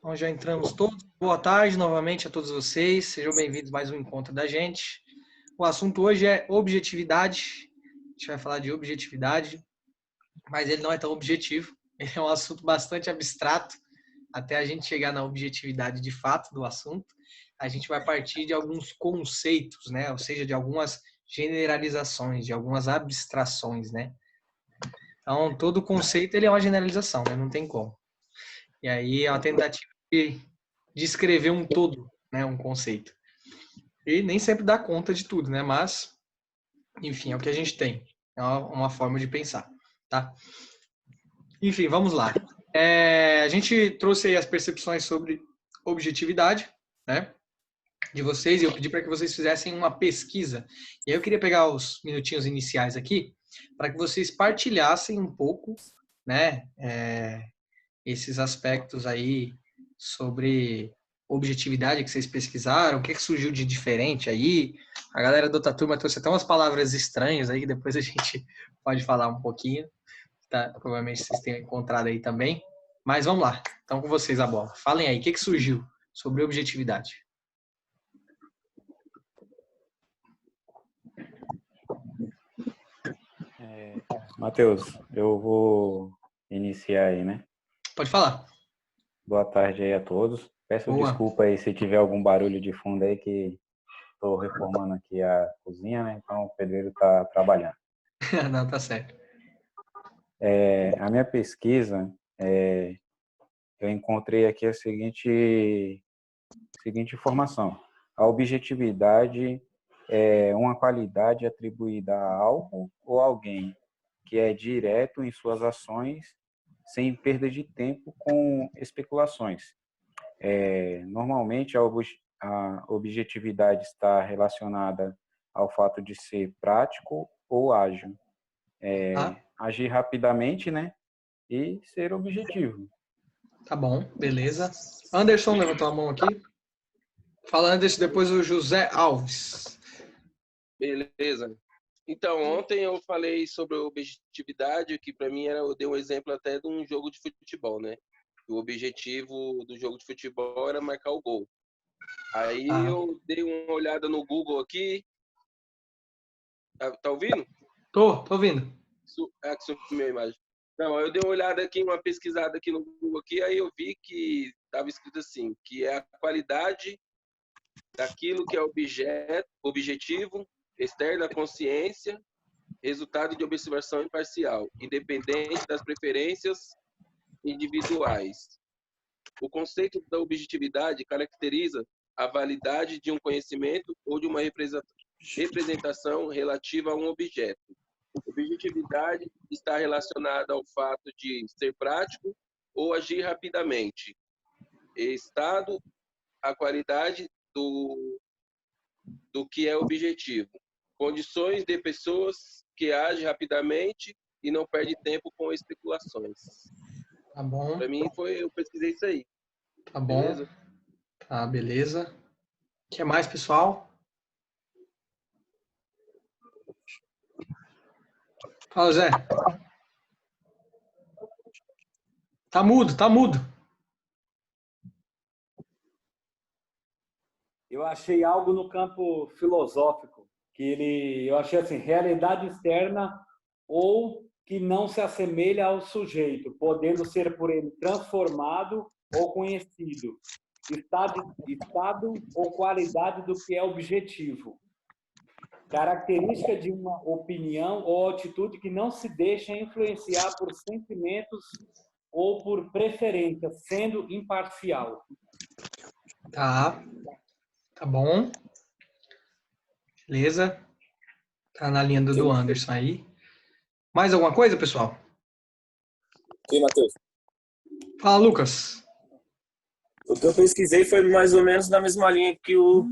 Então já entramos todos. Boa tarde novamente a todos vocês. Sejam bem-vindos a mais um encontro da gente. O assunto hoje é objetividade. A gente vai falar de objetividade, mas ele não é tão objetivo. Ele é um assunto bastante abstrato. Até a gente chegar na objetividade de fato do assunto, a gente vai partir de alguns conceitos, né? Ou seja, de algumas generalizações, de algumas abstrações, né? Então, todo conceito ele é uma generalização, né? Não tem como. E aí é uma tentativa de escrever um todo, né? Um conceito. E nem sempre dá conta de tudo, né? Mas, enfim, é o que a gente tem. É uma forma de pensar, tá? Enfim, vamos lá. A gente trouxe aí as percepções sobre objetividade, né? De vocês, e eu pedi para que vocês fizessem uma pesquisa. E aí eu queria pegar os minutinhos iniciais aqui para que vocês partilhassem um pouco, né? Esses aspectos aí sobre objetividade que vocês pesquisaram, o que surgiu de diferente aí. A galera da outra turma trouxe até umas palavras estranhas aí, que depois a gente pode falar um pouquinho. Tá? Provavelmente vocês tenham encontrado aí também. Mas vamos lá, então com vocês a bola. Falem aí, o que surgiu sobre objetividade? Matheus, eu vou iniciar aí, né? Pode falar. Boa tarde aí a todos. Peço Boa. desculpa aí se tiver algum barulho de fundo aí, que estou reformando aqui a cozinha, né? Então o pedreiro está trabalhando. Não, tá certo. A minha pesquisa, eu encontrei aqui a seguinte informação. A objetividade é uma qualidade atribuída a algo ou alguém que é direto em suas ações, sem perda de tempo com especulações. Normalmente, a objetividade está relacionada ao fato de ser prático ou ágil. Agir rapidamente, né? E ser objetivo. Tá bom, beleza. Anderson levantou a mão aqui. Fala, Anderson, depois o José Alves. Beleza. Então, ontem eu falei sobre objetividade, que para mim eu dei um exemplo até de um jogo de futebol, né? O objetivo do jogo de futebol era marcar o gol. Aí eu dei uma olhada no Google aqui. Tá ouvindo? Tô ouvindo. Que sumiu a imagem. Não, eu dei uma olhada aqui, uma pesquisada aqui no Google aqui, aí eu vi que estava escrito assim, que é a qualidade daquilo que é objetivo, externo da consciência, resultado de observação imparcial, independente das preferências individuais. O conceito da objetividade caracteriza a validade de um conhecimento ou de uma representação relativa a um objeto. Objetividade está relacionada ao fato de ser prático ou agir rapidamente. Estado, a qualidade do que é objetivo. Condições de pessoas que agem rapidamente e não perdem tempo com especulações. Tá bom. Para mim, eu pesquisei isso aí. Tá bom. Beleza? Tá, beleza. O que mais, pessoal? Fala, Zé. Tá mudo, tá mudo. Eu achei algo no campo filosófico, eu achei assim, realidade externa ou que não se assemelha ao sujeito, podendo ser por ele transformado ou conhecido. Estado ou qualidade do que é objetivo. Característica de uma opinião ou atitude que não se deixa influenciar por sentimentos ou por preferência, sendo imparcial. Tá bom. Beleza. Tá na linha do Anderson aí. Mais alguma coisa, pessoal? Sim, Matheus. Fala, Lucas. O que eu pesquisei foi mais ou menos na mesma linha que o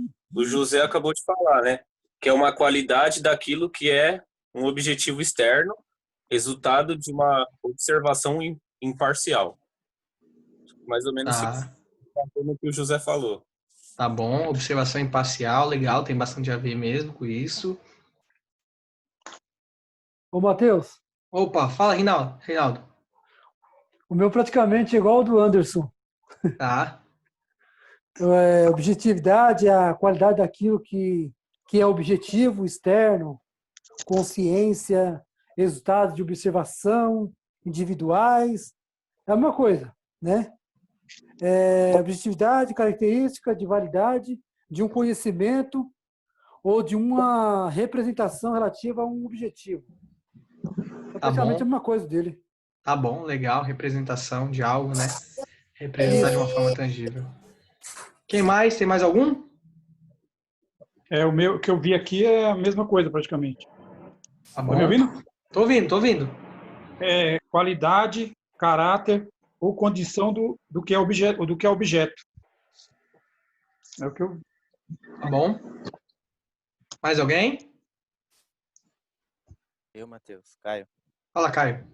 José acabou de falar, né? Que é uma qualidade daquilo que é um objetivo externo, resultado de uma observação imparcial. Mais ou menos o que o José falou. Tá bom, observação imparcial, legal, tem bastante a ver mesmo com isso. Ô, Matheus. Opa, fala, Reinaldo. O meu praticamente é igual ao do Anderson. Tá. Objetividade é a qualidade daquilo que é objetivo externo, consciência, resultados de observação, individuais, é a mesma coisa, né? Objetividade, característica de validade de um conhecimento ou de uma representação relativa a um objetivo. É praticamente a mesma coisa dele. Tá bom, legal. Representação de algo, né? Representar de uma forma tangível. Quem mais? Tem mais algum? O meu que eu vi aqui é a mesma coisa, praticamente. Tá Tá me ouvindo? Tô ouvindo. Qualidade, caráter ou condição do que é objeto. É o que eu... Tá bom. Mais alguém? Eu, Matheus. Caio. Fala, Caio.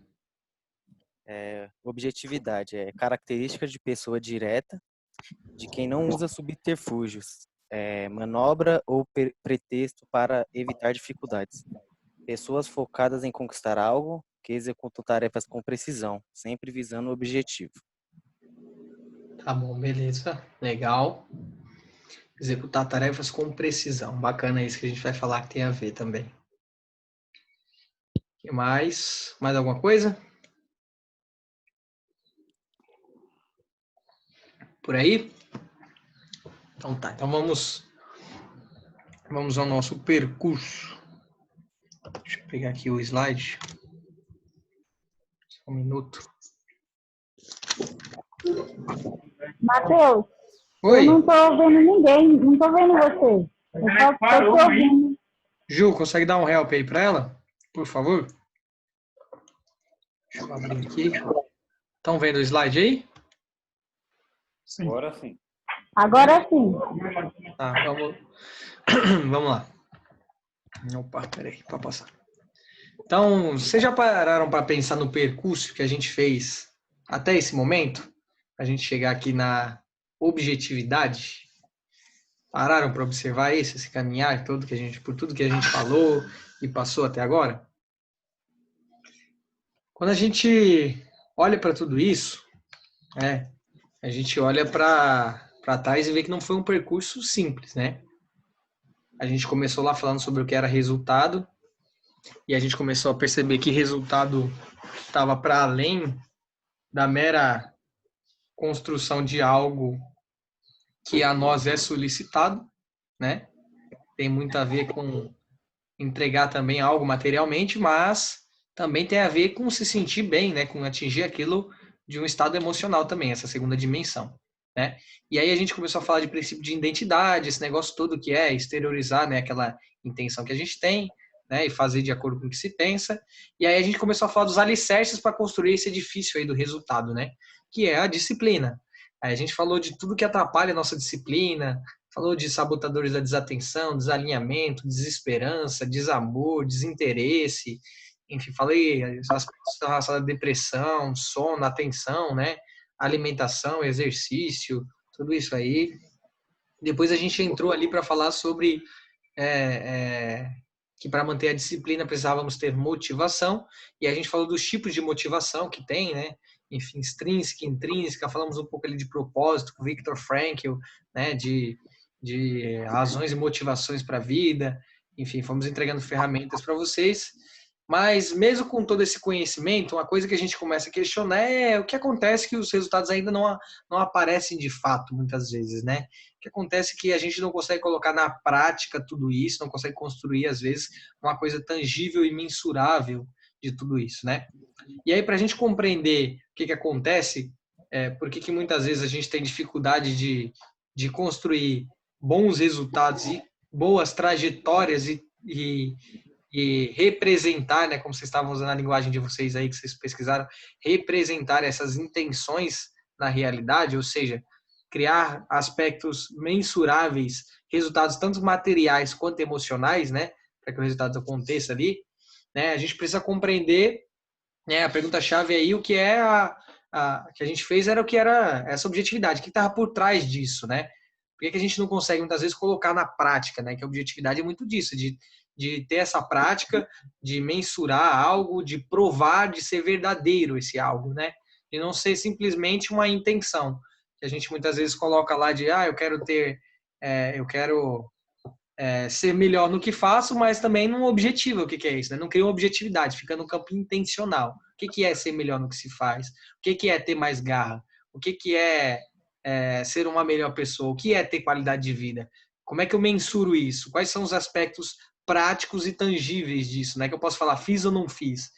Objetividade é característica de pessoa direta, de quem não usa subterfúgios, manobra ou pretexto para evitar dificuldades. Pessoas focadas em conquistar algo, que executam tarefas com precisão, sempre visando o objetivo. Tá bom, beleza. Legal. Executar tarefas com precisão. Bacana isso que a gente vai falar que tem a ver também. O que mais? Mais alguma coisa? Por aí? Então tá. Então vamos ao nosso percurso. Deixa eu pegar aqui o slide. Só um minuto. Matheus, Oi. eu não tô vendo ninguém, não tô vendo você. Eu só tô te ouvindo. Ju, consegue dar um help aí para ela? Por favor. Deixa eu abrir aqui. Estão vendo o slide aí? Sim. Agora sim. Agora sim. Tá, vamos lá. Opa, peraí, para passar. Então, vocês já pararam para pensar no percurso que a gente fez até esse momento? A gente chegar aqui na objetividade? Pararam para observar isso, esse caminhar todo por tudo que a gente falou e passou até agora? Quando a gente olha para tudo isso, a gente olha para trás e vê que não foi um percurso simples, né? A gente começou lá falando sobre o que era resultado e a gente começou a perceber que resultado estava para além da mera construção de algo que a nós é solicitado, né? Tem muito a ver com entregar também algo materialmente, mas também tem a ver com se sentir bem, né? Com atingir aquilo de um estado emocional também, essa segunda dimensão, né? E aí a gente começou a falar de princípio de identidade, esse negócio todo que é exteriorizar, né? Aquela intenção que a gente tem, né? E fazer de acordo com o que se pensa. E aí a gente começou a falar dos alicerces para construir esse edifício aí do resultado, né? Que é a disciplina. Aí a gente falou de tudo que atrapalha a nossa disciplina, falou de sabotadores da desatenção, desalinhamento, desesperança, desamor, desinteresse, enfim, falei as coisas relacionadas à depressão, sono, atenção, né? Alimentação, exercício, tudo isso aí. Depois a gente entrou ali para falar sobre que para manter a disciplina precisávamos ter motivação, e a gente falou dos tipos de motivação que tem, né? Enfim, extrínseca, intrínseca, falamos um pouco ali de propósito com Viktor Frankl, né? De razões e motivações para a vida, enfim, fomos entregando ferramentas para vocês. Mas mesmo com todo esse conhecimento, uma coisa que a gente começa a questionar é o que acontece que os resultados ainda não aparecem de fato, muitas vezes, né? O que acontece que a gente não consegue colocar na prática tudo isso, não consegue construir, às vezes, uma coisa tangível e mensurável de tudo isso, né? E aí, para a gente compreender o que acontece, por que muitas vezes a gente tem dificuldade de construir bons resultados e boas trajetórias e representar, né, como vocês estavam usando a linguagem de vocês aí, que vocês pesquisaram, representar essas intenções na realidade, ou seja, criar aspectos mensuráveis, resultados tanto materiais quanto emocionais, né, para que o resultado aconteça ali, né, a gente precisa compreender, né, a pergunta-chave aí, o que é que a gente fez era o que era essa objetividade, o que estava por trás disso, né? Por que a gente não consegue, muitas vezes, colocar na prática, né? Que a objetividade é muito disso, de ter essa prática, de mensurar algo, de provar, de ser verdadeiro esse algo, né? De não ser simplesmente uma intenção. que a gente muitas vezes coloca lá de, eu quero ser melhor no que faço, mas também num objetivo. O que é isso? Né? Não cria uma objetividade, fica no campo intencional. O que é ser melhor no que se faz? O que é ter mais garra? O que é ser uma melhor pessoa? O que é ter qualidade de vida? Como é que eu mensuro isso? Quais são os aspectos práticos e tangíveis disso? Né? Que eu posso falar, fiz ou não fiz?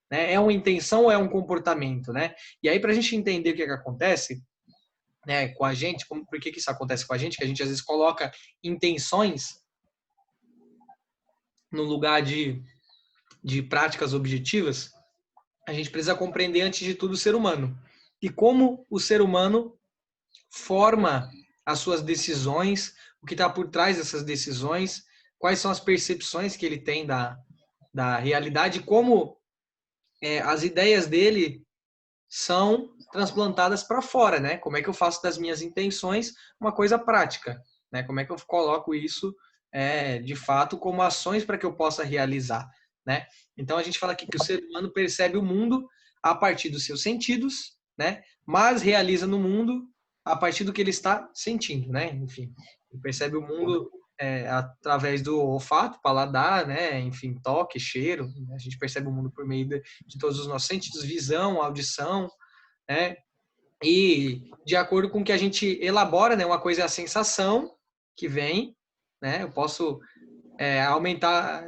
Né? É uma intenção ou é um comportamento? Né? E aí, para a gente entender o que acontece, né, com a gente, por que isso acontece com a gente? Que a gente às vezes coloca intenções no lugar de práticas objetivas. A gente precisa compreender, antes de tudo, o ser humano. E como o ser humano forma as suas decisões, o que está por trás dessas decisões, quais são as percepções que ele tem da realidade, como as ideias dele são transplantadas para fora, né? Como é que eu faço das minhas intenções uma coisa prática, né? Como é que eu coloco isso de fato como ações para que eu possa realizar, né? Então a gente fala aqui que o ser humano percebe o mundo a partir dos seus sentidos, né? Mas realiza no mundo a partir do que ele está sentindo, né? Enfim, ele percebe o mundo através do olfato, paladar, né? Enfim, toque, cheiro. Né? A gente percebe o mundo por meio de todos os nossos sentidos, visão, audição, né? E de acordo com o que a gente elabora, né? Uma coisa é a sensação que vem, né? Eu posso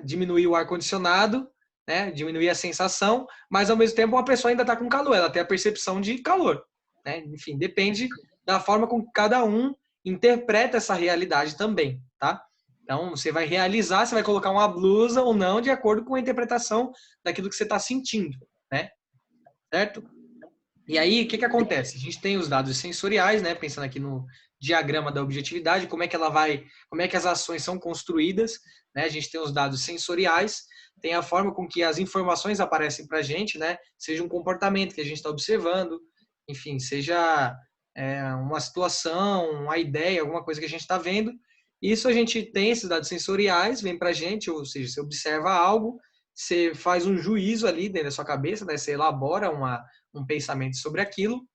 diminuir o ar-condicionado, né? Diminuir a sensação, mas ao mesmo tempo uma pessoa ainda está com calor, ela tem a percepção de calor, né? Enfim, depende da forma com que cada um interpreta essa realidade também, tá? Então, você vai realizar, você vai colocar uma blusa ou não, de acordo com a interpretação daquilo que você está sentindo, né? Certo? E aí, o que acontece? A gente tem os dados sensoriais, né? Pensando aqui no diagrama da objetividade, como é que as ações são construídas, né? A gente tem os dados sensoriais, tem a forma com que as informações aparecem para a gente, né? Seja um comportamento que a gente está observando, enfim, seja uma situação, uma ideia, alguma coisa que a gente está vendo. Isso a gente tem esses dados sensoriais, vem para a gente, ou seja, você observa algo, você faz um juízo ali dentro da sua cabeça, né? Você elabora um pensamento sobre aquilo,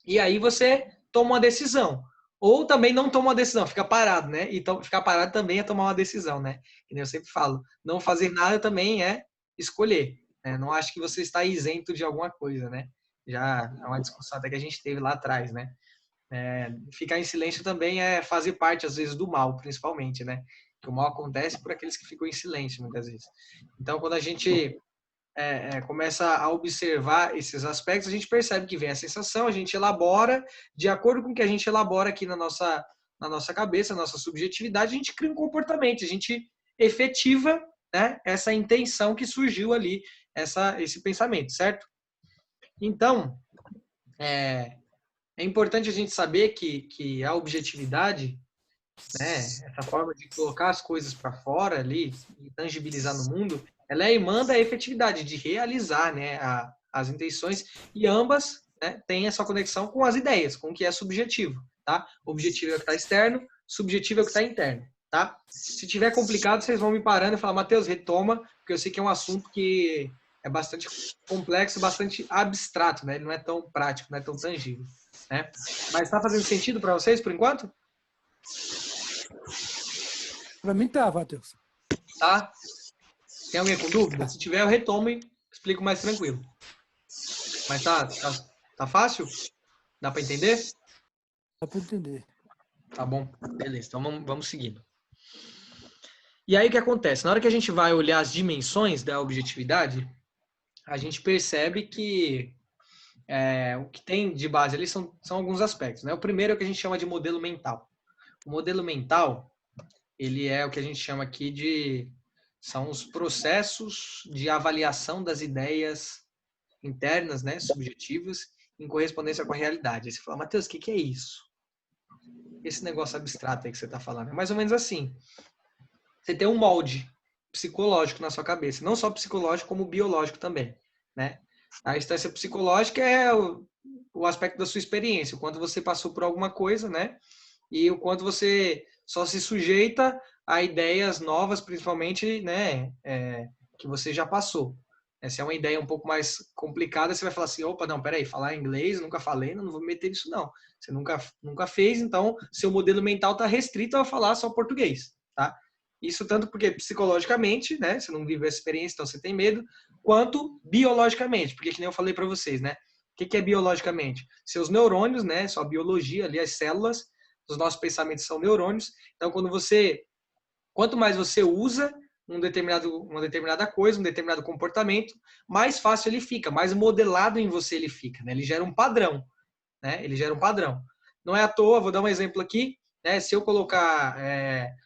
e aí você toma uma decisão. Ou também não toma uma decisão, fica parado, né? Então, ficar parado também é tomar uma decisão, né? Que nem eu sempre falo, não fazer nada também é escolher. Né? Não acho que você está isento de alguma coisa, né? Já é uma discussão até que a gente teve lá atrás, né? Ficar em silêncio também é fazer parte, às vezes, do mal, principalmente, né? Que o mal acontece por aqueles que ficam em silêncio, muitas vezes. Então, quando a gente começa a observar esses aspectos, a gente percebe que vem a sensação, a gente elabora, de acordo com o que a gente elabora aqui na nossa cabeça, na nossa subjetividade, a gente cria um comportamento, a gente efetiva, né, essa intenção que surgiu ali, esse pensamento, certo? Então, é importante a gente saber que a objetividade, né, essa forma de colocar as coisas para fora ali e tangibilizar no mundo, ela emanda a efetividade de realizar, né, as intenções, e ambas, né, têm essa conexão com as ideias, com o que é subjetivo, tá? Objetivo é o que está externo, subjetivo é o que está interno, tá? Se tiver complicado, vocês vão me parando e falar, Matheus, retoma, porque eu sei que é um assunto que é bastante complexo, bastante abstrato, né? Ele não é tão prático, não é tão tangível, né? Mas está fazendo sentido para vocês, por enquanto? Para mim tá, Matheus. Tá? Tem alguém com dúvida? Se tiver, eu retomo e explico mais tranquilo. Mas tá fácil? Dá para entender? Dá para entender. Tá bom. Beleza, então vamos seguindo. E aí o que acontece? Na hora que a gente vai olhar as dimensões da objetividade, a gente percebe que o que tem de base ali são alguns aspectos. Né? O primeiro é o que a gente chama de modelo mental. O modelo mental, ele é o que a gente chama aqui são os processos de avaliação das ideias internas, né, subjetivas, em correspondência com a realidade. Aí você fala, Matheus, o que é isso? Esse negócio abstrato aí que você está falando. É mais ou menos assim. Você tem um molde psicológico na sua cabeça. Não só psicológico, como biológico também. Né? A instância psicológica é o aspecto da sua experiência, o quanto você passou por alguma coisa, né? E o quanto você só se sujeita a ideias novas, principalmente, né, que você já passou. Se é uma ideia um pouco mais complicada, você vai falar assim, opa, não, peraí, falar inglês, nunca falei, não vou me meter nisso não. Você nunca fez, então seu modelo mental está restrito a falar só português, tá? Isso tanto porque psicologicamente, né, você não vive essa experiência, então você tem medo, quanto biologicamente, porque que nem eu falei para vocês, né? O que é biologicamente? Seus neurônios, né, sua biologia ali, as células, os nossos pensamentos são neurônios, então quanto mais você usa uma determinada coisa, um determinado comportamento, mais fácil ele fica, mais modelado em você ele fica, né? Ele gera um padrão, né? Ele gera um padrão. Não é à toa, vou dar um exemplo aqui, né? Se eu colocar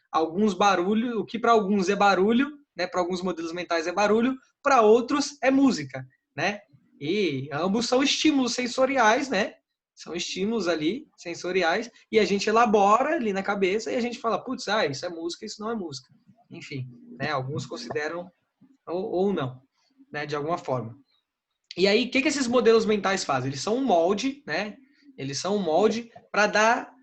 alguns barulhos, o que para alguns é barulho, né? Para alguns modelos mentais é barulho, para outros é música, né? E ambos são estímulos sensoriais, né? São estímulos ali, sensoriais, e a gente elabora ali na cabeça e a gente fala, putz, isso é música, isso não é música. Enfim, né? Alguns consideram ou não, né? De alguma forma. E aí, o que esses modelos mentais fazem? Eles são um molde, né? Eles são um molde para dar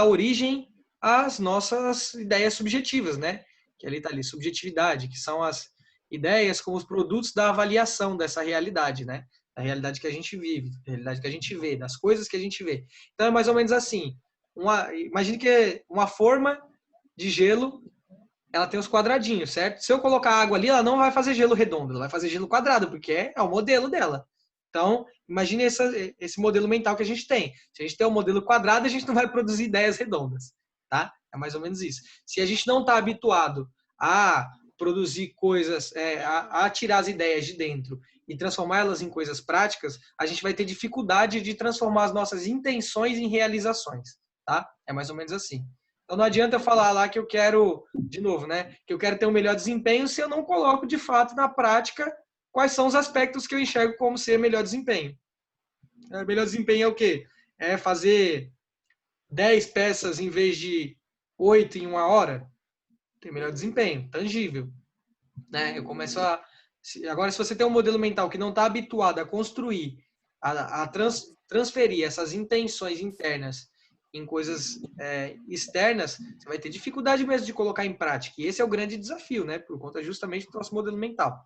origem às nossas ideias subjetivas, né? Que ali está ali, subjetividade, que são as ideias como os produtos da avaliação dessa realidade, né? Da realidade que a gente vive, da realidade que a gente vê, das coisas que a gente vê. Então é mais ou menos assim. Imagine que uma forma de gelo, ela tem os quadradinhos, certo? Se eu colocar água ali, ela não vai fazer gelo redondo, ela vai fazer gelo quadrado, porque é o modelo dela. Então, imagine esse modelo mental que a gente tem. Se a gente tem um modelo quadrado, a gente não vai produzir ideias redondas, tá? É mais ou menos isso. Se a gente não está habituado a produzir coisas, a tirar as ideias de dentro e transformá-las em coisas práticas, a gente vai ter dificuldade de transformar as nossas intenções em realizações, tá? É mais ou menos assim. Então não adianta eu falar lá que eu quero, de novo, né? Que eu quero ter um melhor desempenho se eu não coloco de fato na prática quais são os aspectos que eu enxergo como ser melhor desempenho. Melhor desempenho é o quê? É fazer 10 peças em vez de 8 em uma hora? Tem melhor desempenho, tangível. Né? Eu começo a... Agora, se você tem um modelo mental que não está habituado a construir, transferir essas intenções internas em coisas externas, você vai ter dificuldade mesmo de colocar em prática. E esse é o grande desafio, né? Por conta justamente do nosso modelo mental.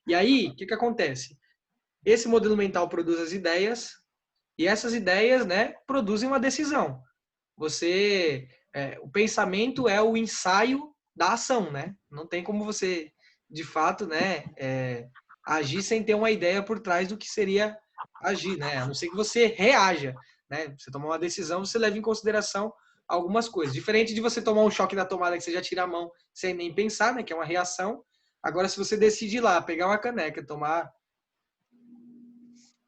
E aí, o que acontece? Esse modelo mental produz as ideias, e essas ideias, né, produzem uma decisão. O pensamento é o ensaio da ação, né? Não tem como você, de fato, né, agir sem ter uma ideia por trás do que seria agir, né? A não ser que você reaja, né? Você tomar uma decisão, você leva em consideração algumas coisas. Diferente de você tomar um choque na tomada que você já tira a mão sem nem pensar, né? Que é uma reação. Agora, se você decide ir lá, pegar uma caneca, tomar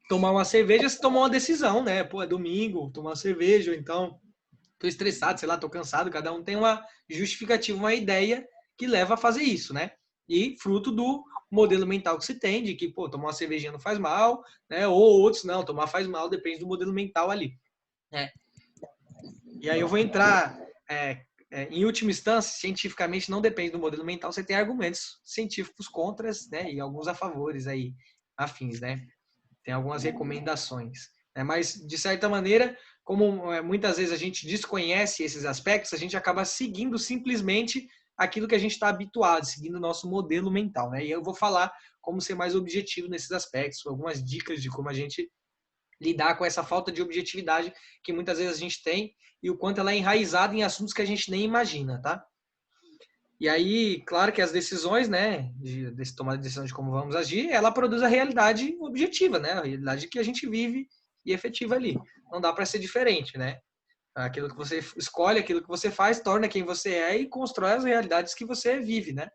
uma cerveja, você tomou uma decisão, né? Pô, é domingo, tomar uma cerveja, ou então tô estressado, sei lá, tô cansado. Cada um tem uma justificativa, uma ideia que leva a fazer isso, né? E fruto do modelo mental que se tem, de que, pô, tomar uma cervejinha não faz mal, né? Ou outros, não, tomar faz mal, depende do modelo mental ali, né? E aí eu vou entrar, em última instância, cientificamente não depende do modelo mental, você tem argumentos científicos contras, né? E alguns a favores aí, afins, né? Tem algumas recomendações. Né? Mas, de certa maneira, como muitas vezes a gente desconhece esses aspectos, a gente acaba seguindo simplesmente aquilo que a gente está habituado, seguindo o nosso modelo mental. Né? E eu vou falar como ser mais objetivo nesses aspectos, algumas dicas de como a gente lidar com essa falta de objetividade que muitas vezes a gente tem e o quanto ela é enraizada em assuntos que a gente nem imagina, tá? E aí, claro que as decisões, né, de tomar a decisão de como vamos agir, ela produz a realidade objetiva, né, a realidade que a gente vive e efetiva ali. Não dá para ser diferente, né? Aquilo que você escolhe, aquilo que você faz, torna quem você é e constrói as realidades que você vive, né?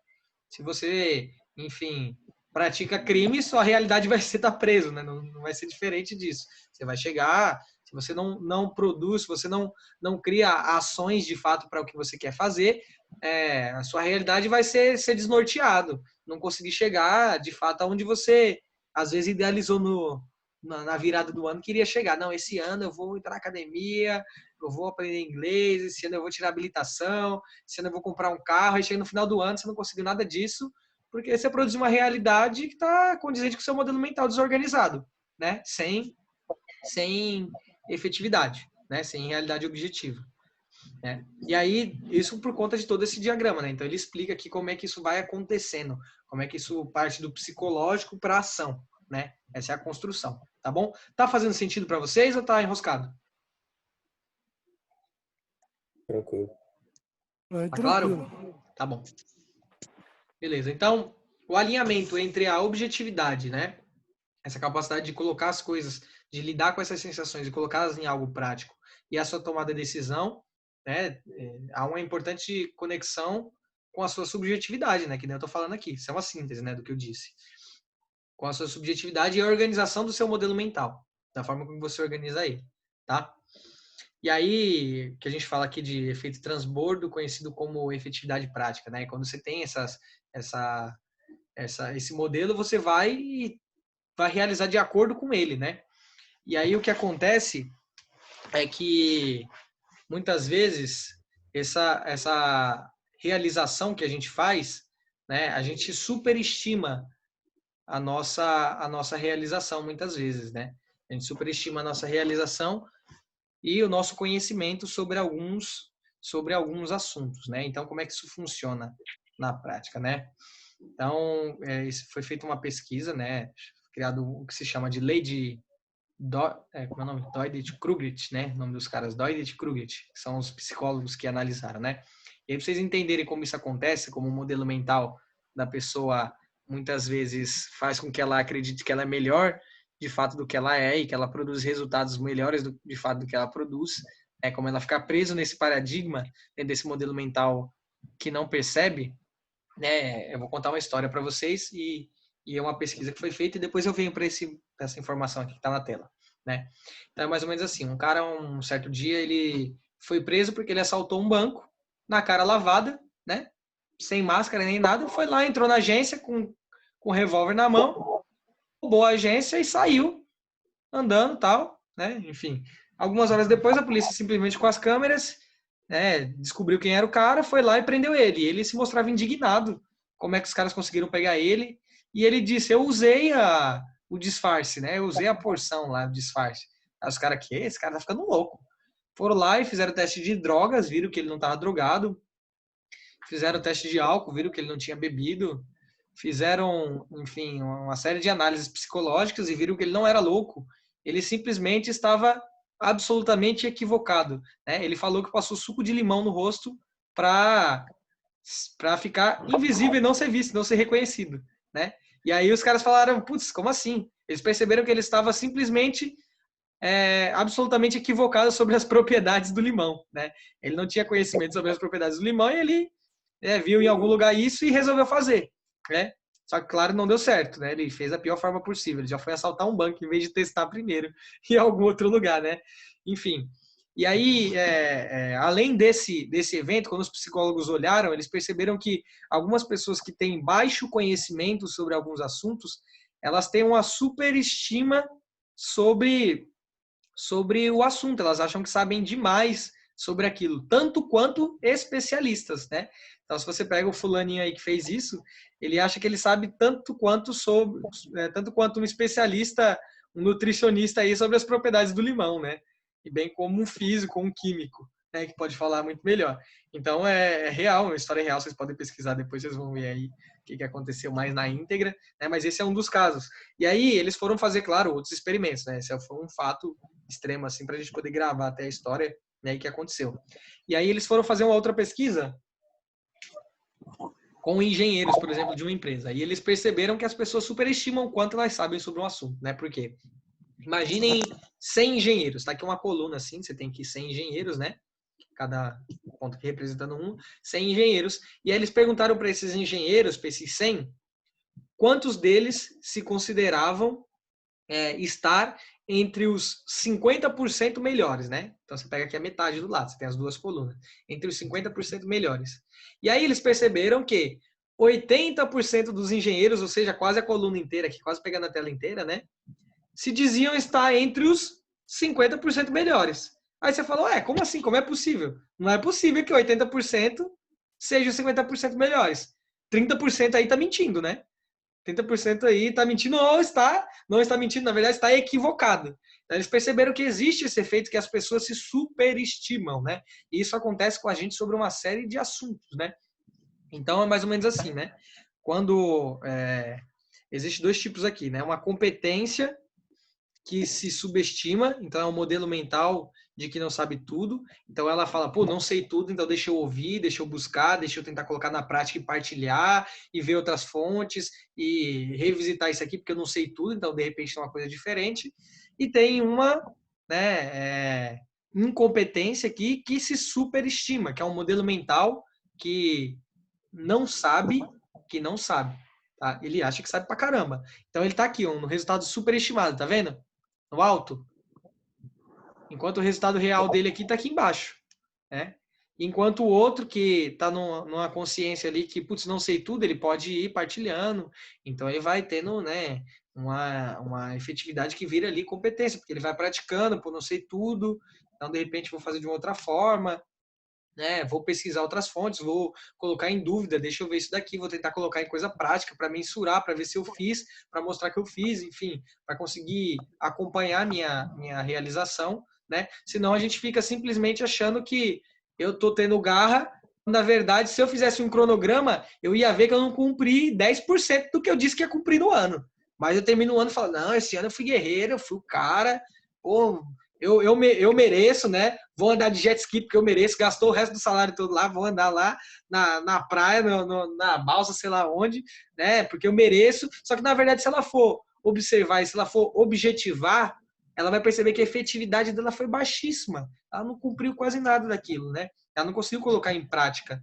Se você, enfim, pratica crime, sua realidade vai ser estar preso, né? Não vai ser diferente disso. Você vai chegar, se você não produz, se você não cria ações de fato para o que você quer fazer, a sua realidade vai ser desnorteado, não conseguir chegar de fato aonde você às vezes idealizou na virada do ano, queria chegar. Não, esse ano eu vou entrar na academia, eu vou aprender inglês, esse ano eu vou tirar habilitação, esse ano eu vou comprar um carro, e chega no final do ano você não conseguiu nada disso, porque você produz uma realidade que está condizente com o seu modelo mental desorganizado, né? Sem efetividade, né? Sem realidade objetiva. né? E aí, isso por conta de todo esse diagrama, né? Então, ele explica aqui como é que isso vai acontecendo, como é que isso parte do psicológico para a ação, né? Essa é a construção, tá bom? Tá fazendo sentido para vocês ou tá enroscado? Tranquilo. Tá claro? Tá bom. Beleza. Então, o alinhamento entre a objetividade, né? Essa capacidade de colocar as coisas, de lidar com essas sensações e colocá-las em algo prático e a sua tomada de decisão, né? Há uma importante conexão com a sua subjetividade, né? Que nem eu tô falando aqui. Isso é uma síntese, né? Do que eu disse. Com a sua subjetividade e a organização do seu modelo mental, da forma como você organiza ele, tá? E aí, que a gente fala aqui de efeito transbordo, conhecido como efetividade prática, né? Quando você tem esse modelo, você vai realizar de acordo com ele, né? E aí o que acontece é que muitas vezes essa realização que a gente faz, né? A gente superestima a nossa realização muitas vezes, né? A gente superestima a nossa realização e o nosso conhecimento sobre alguns assuntos, né? Então, como é que isso funciona na prática, né? Então, foi feita uma pesquisa, né? Criado o que se chama de lei de como é o nome? Doidit-Kruger, né? O nome dos caras, Doidit-Kruger, que são os psicólogos que analisaram, né? E aí, pra vocês entenderem como isso acontece, como o modelo mental da pessoa muitas vezes faz com que ela acredite que ela é melhor de fato do que ela é e que ela produz resultados melhores de fato do que ela produz, é como ela ficar preso nesse paradigma, desse modelo mental que não percebe, né? Eu vou contar uma história para vocês e é uma pesquisa que foi feita e depois eu venho para essa informação aqui que está na tela, né? Então é mais ou menos assim, um cara um certo dia ele foi preso porque ele assaltou um banco na cara lavada, né? Sem máscara nem nada, foi lá, entrou na agência com um revólver na mão, roubou a agência e saiu andando tal, né? Enfim, algumas horas depois a polícia simplesmente com as câmeras, né, descobriu quem era o cara, foi lá e prendeu ele. E ele se mostrava indignado como é que os caras conseguiram pegar ele. E ele disse, eu usei o disfarce, né? Eu usei a porção lá, o disfarce. Aí os caras, esse cara tá ficando louco. Foram lá e fizeram teste de drogas, viram que ele não estava drogado. Fizeram teste de álcool, viram que ele não tinha bebido. Fizeram, enfim, uma série de análises psicológicas e viram que ele não era louco. Ele simplesmente estava absolutamente equivocado, né? Ele falou que passou suco de limão no rosto para ficar invisível e não ser visto, não ser reconhecido, né? E aí os caras falaram, putz, como assim? Eles perceberam que ele estava simplesmente absolutamente equivocado sobre as propriedades do limão, né? Ele não tinha conhecimento sobre as propriedades do limão e ele viu em algum lugar isso e resolveu fazer, né? Só que, claro, não deu certo, né? Ele fez a pior forma possível. Ele já foi assaltar um banco em vez de testar primeiro em algum outro lugar, né? Enfim. E aí, além desse evento, quando os psicólogos olharam, eles perceberam que algumas pessoas que têm baixo conhecimento sobre alguns assuntos, elas têm uma superestima sobre o assunto. Elas acham que sabem demais sobre aquilo, tanto quanto especialistas, né? Então, se você pega o fulaninho aí que fez isso, ele acha que ele sabe tanto quanto um especialista, um nutricionista aí sobre as propriedades do limão, né? E bem como um físico, um químico, né? Que pode falar muito melhor. Então, é real, uma história real, vocês podem pesquisar depois, vocês vão ver aí o que aconteceu mais na íntegra, né? Mas esse é um dos casos. E aí, eles foram fazer, claro, outros experimentos, né? Esse foi um fato extremo, assim, para a gente poder gravar até a história, né, que aconteceu. E aí, eles foram fazer uma outra pesquisa com engenheiros, por exemplo, de uma empresa. E eles perceberam que as pessoas superestimam o quanto elas sabem sobre um assunto, né? Por quê? Imaginem 100 engenheiros, tá aqui uma coluna assim, você tem aqui 100 engenheiros, né? Cada ponto aqui representando 100 engenheiros. E aí eles perguntaram para esses engenheiros, para esses 100, quantos deles se consideravam estar entre os 50% melhores, né? Então você pega aqui a metade do lado, você tem as duas colunas, entre os 50% melhores. E aí eles perceberam que 80% dos engenheiros, ou seja, quase a coluna inteira aqui, quase pegando a tela inteira, né? Se diziam estar entre os 50% melhores. Aí você falou, como assim? Como é possível? Não é possível que 80% sejam os 50% melhores. 30% aí tá mentindo, né? 30% aí está mentindo ou não está mentindo, na verdade está equivocado. Então, eles perceberam que existe esse efeito que as pessoas se superestimam, né? E isso acontece com a gente sobre uma série de assuntos, né? Então, é mais ou menos assim, né? Quando existe dois tipos aqui, né? Uma competência que se subestima, então é um modelo mental de que não sabe tudo. Então ela fala, pô, não sei tudo, então deixa eu ouvir, deixa eu buscar, deixa eu tentar colocar na prática e partilhar e ver outras fontes e revisitar isso aqui porque eu não sei tudo, então de repente é uma coisa diferente. E tem uma, né, incompetência aqui que se superestima, que é um modelo mental que não sabe, que não sabe. Tá? Ele acha que sabe pra caramba. Então ele tá aqui, no resultado superestimado, tá vendo? No alto. Enquanto o resultado real dele aqui está aqui embaixo. Né? Enquanto o outro que está numa consciência ali que, putz, não sei tudo, ele pode ir partilhando. Então ele vai tendo, né, uma efetividade que vira ali competência, porque ele vai praticando, pô, não sei tudo, então de repente vou fazer de uma outra forma. Né, vou pesquisar outras fontes, vou colocar em dúvida, deixa eu ver isso daqui, vou tentar colocar em coisa prática para mensurar, para ver se eu fiz, para mostrar que eu fiz, enfim, para conseguir acompanhar minha realização, né? Senão a gente fica simplesmente achando que eu estou tendo garra, na verdade, se eu fizesse um cronograma, eu ia ver que eu não cumpri 10% do que eu disse que ia cumprir no ano. Mas eu termino o ano falando, não, esse ano eu fui guerreiro, eu fui o cara, pô, eu mereço, né? Vou andar de jet ski porque eu mereço, gastou o resto do salário todo lá, vou andar lá na praia, na balsa, sei lá onde, né? Porque eu mereço. Só que, na verdade, se ela for observar e se ela for objetivar, ela vai perceber que a efetividade dela foi baixíssima. Ela não cumpriu quase nada daquilo, né? Ela não conseguiu colocar em prática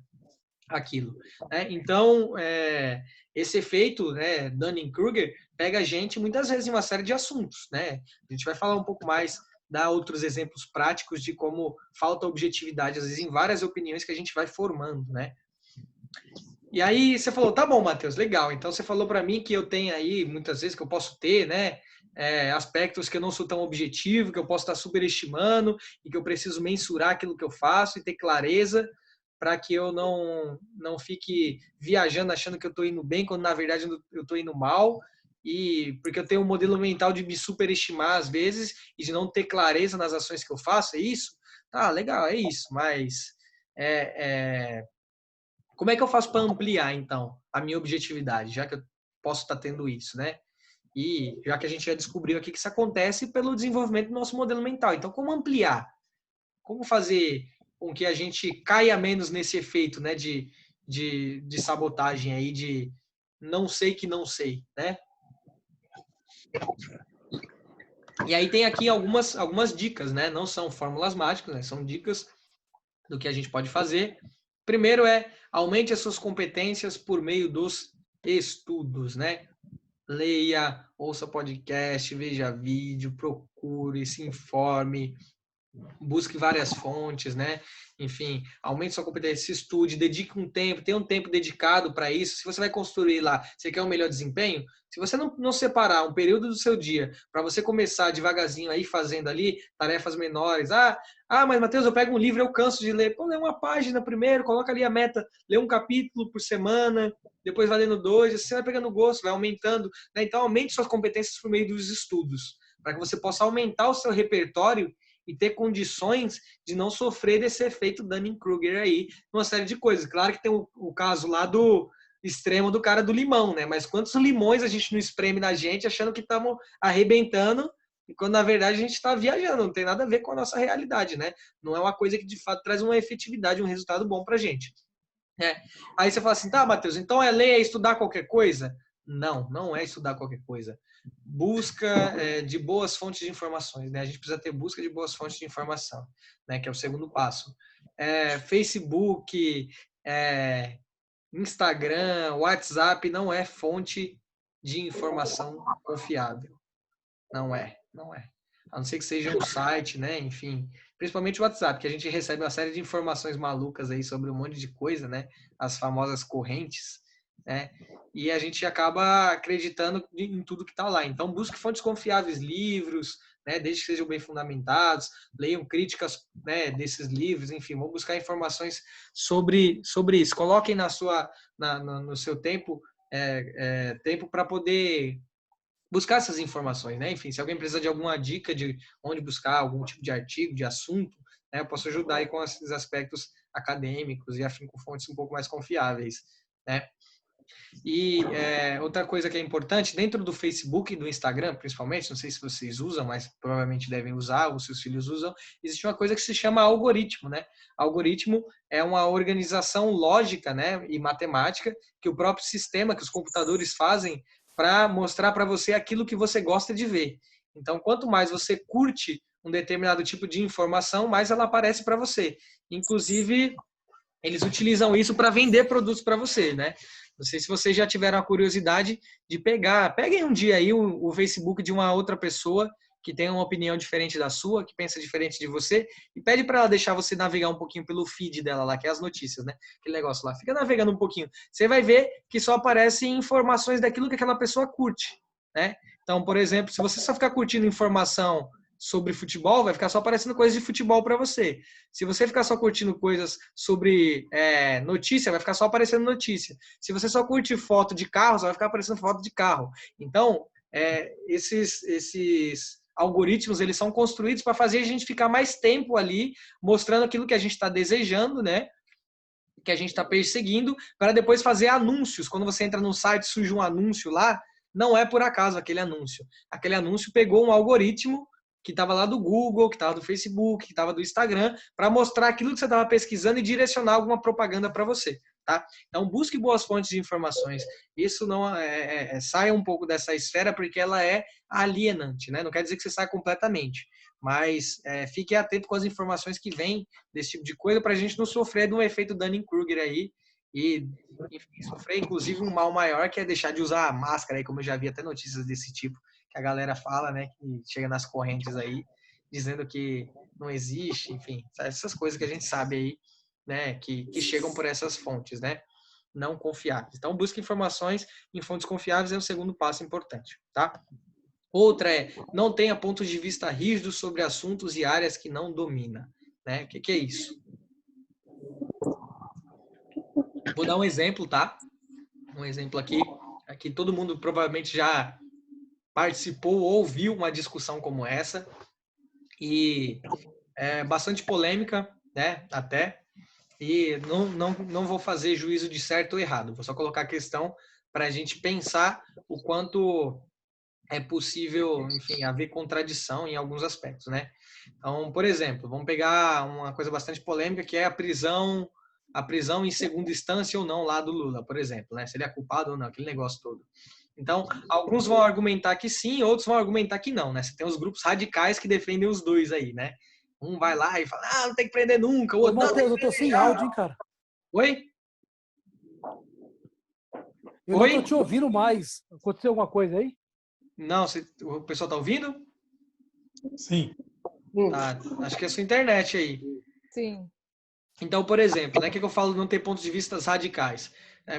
aquilo. Né? Então, esse efeito, né, Dunning-Kruger, pega a gente muitas vezes em uma série de assuntos. Né? A gente vai falar um pouco mais, dar outros exemplos práticos de como falta objetividade, às vezes, em várias opiniões que a gente vai formando, né? E aí você falou, tá bom, Matheus, legal. Então você falou para mim que eu tenho aí, muitas vezes, que eu posso ter, né? Aspectos que eu não sou tão objetivo, que eu posso estar superestimando e que eu preciso mensurar aquilo que eu faço e ter clareza para que eu não fique viajando achando que eu estou indo bem, quando na verdade eu estou indo mal. E porque eu tenho um modelo mental de me superestimar às vezes e de não ter clareza nas ações que eu faço, é isso? Tá, legal, é isso, mas como é que eu faço para ampliar, então, a minha objetividade, já que eu posso estar tendo isso, né? E já que a gente já descobriu aqui que isso acontece pelo desenvolvimento do nosso modelo mental. Então, como ampliar? Como fazer com que a gente caia menos nesse efeito, né, de sabotagem aí, de não sei que não sei, né? E aí tem aqui algumas dicas, né? Não são fórmulas mágicas, né? São dicas do que a gente pode fazer. Primeiro aumente as suas competências por meio dos estudos, né? Leia, ouça podcast, veja vídeo, procure, se informe, busque várias fontes, né? Enfim, aumente sua competência, estude, dedique um tempo, tenha um tempo dedicado para isso. Se você vai construir lá, você quer um melhor desempenho, se você não separar um período do seu dia para você começar devagarzinho aí fazendo ali tarefas menores, mas Matheus, eu pego um livro, eu canso de ler. Pô, lê uma página primeiro, coloca ali a meta, lê um capítulo por semana, depois vai lendo 2, você vai pegando gosto, vai aumentando, né? Então aumente suas competências por meio dos estudos, para que você possa aumentar o seu repertório e ter condições de não sofrer desse efeito Dunning-Kruger aí, uma série de coisas. Claro que tem o caso lá do extremo do cara do limão, né? Mas quantos limões a gente não espreme na gente achando que estamos arrebentando, e quando na verdade a gente está viajando, não tem nada a ver com a nossa realidade, né? Não é uma coisa que de fato traz uma efetividade, um resultado bom pra gente. Aí você fala assim, tá, Matheus, então ler, é estudar qualquer coisa? Não, não é estudar qualquer coisa. Busca de boas fontes de informações, né? A gente precisa ter busca de boas fontes de informação, né? Que é o segundo passo. Facebook, Instagram, WhatsApp não é fonte de informação confiável. Não é. A não ser que seja um site, né? Enfim, principalmente o WhatsApp, que a gente recebe uma série de informações malucas aí sobre um monte de coisa, né? As famosas correntes, né? E a gente acaba acreditando em tudo que está lá. Então, busque fontes confiáveis, livros, né? Desde que sejam bem fundamentados, leiam críticas, né, desses livros, enfim, vão buscar informações sobre isso. Coloquem no seu tempo, tempo para poder buscar essas informações, né? Enfim, se alguém precisa de alguma dica de onde buscar algum tipo de artigo, de assunto, né? Eu posso ajudar aí com esses aspectos acadêmicos e afim com fontes um pouco mais confiáveis, né? E outra coisa que é importante, dentro do Facebook e do Instagram, principalmente, não sei se vocês usam, mas provavelmente devem usar, ou seus filhos usam, existe uma coisa que se chama algoritmo, né? Algoritmo é uma organização lógica, né, e matemática que o próprio sistema, que os computadores fazem para mostrar para você aquilo que você gosta de ver. Então, quanto mais você curte um determinado tipo de informação, mais ela aparece para você. Inclusive, eles utilizam isso para vender produtos para você, né? Não sei se vocês já tiveram a curiosidade de peguem um dia aí o Facebook de uma outra pessoa que tem uma opinião diferente da sua, que pensa diferente de você, e pede para ela deixar você navegar um pouquinho pelo feed dela lá, que é as notícias, né? Aquele negócio lá. Fica navegando um pouquinho. Você vai ver que só aparecem informações daquilo que aquela pessoa curte, né? Então, por exemplo, se você só ficar curtindo informação sobre futebol, vai ficar só aparecendo coisas de futebol para você. Se você ficar só curtindo coisas sobre notícia, vai ficar só aparecendo notícia. Se você só curte foto de carro, só vai ficar aparecendo foto de carro. Então, esses algoritmos, eles são construídos para fazer a gente ficar mais tempo ali, mostrando aquilo que a gente está desejando, né? Que a gente está perseguindo, para depois fazer anúncios. Quando você entra no site, surge um anúncio lá, não é por acaso aquele anúncio. Aquele anúncio pegou um algoritmo que estava lá do Google, que estava do Facebook, que estava do Instagram, para mostrar aquilo que você estava pesquisando e direcionar alguma propaganda para você, tá? Então, busque boas fontes de informações. Isso não saia um pouco dessa esfera, porque ela é alienante, né? Não quer dizer que você saia completamente, mas fique atento com as informações que vêm desse tipo de coisa, para a gente não sofrer de um efeito Dunning-Kruger aí, e enfim, sofrer, inclusive, um mal maior, que é deixar de usar máscara, aí, como eu já vi até notícias desse tipo, que a galera fala, né, que chega nas correntes aí, dizendo que não existe, enfim, essas coisas que a gente sabe aí, né, que chegam por essas fontes, né, não confiáveis. Então, busque informações em fontes confiáveis, é o segundo passo importante, tá? Outra não tenha pontos de vista rígidos sobre assuntos e áreas que não domina, né? O que é isso? Vou dar um exemplo, tá? Um exemplo aqui. Aqui todo mundo provavelmente já participou ou ouviu uma discussão como essa, e é bastante polêmica, né, até, e não vou fazer juízo de certo ou errado, vou só colocar a questão para a gente pensar o quanto é possível, enfim, haver contradição em alguns aspectos, né? Então, por exemplo, vamos pegar uma coisa bastante polêmica, que é a prisão em segunda instância ou não lá do Lula, por exemplo, né? Se ele é culpado ou não, aquele negócio todo. Então, alguns vão argumentar que sim, outros vão argumentar que não, né? Você tem os grupos radicais que defendem os dois aí, né? Um vai lá e fala, não tem que prender nunca. O outro, Matheus, eu tô sem áudio, hein, cara? Oi? Eu não tô te ouvindo mais. Aconteceu alguma coisa aí? Não, o pessoal tá ouvindo? Sim. Tá, acho que é a sua internet aí. Sim. Então, por exemplo, né, o que eu falo de não ter pontos de vista radicais?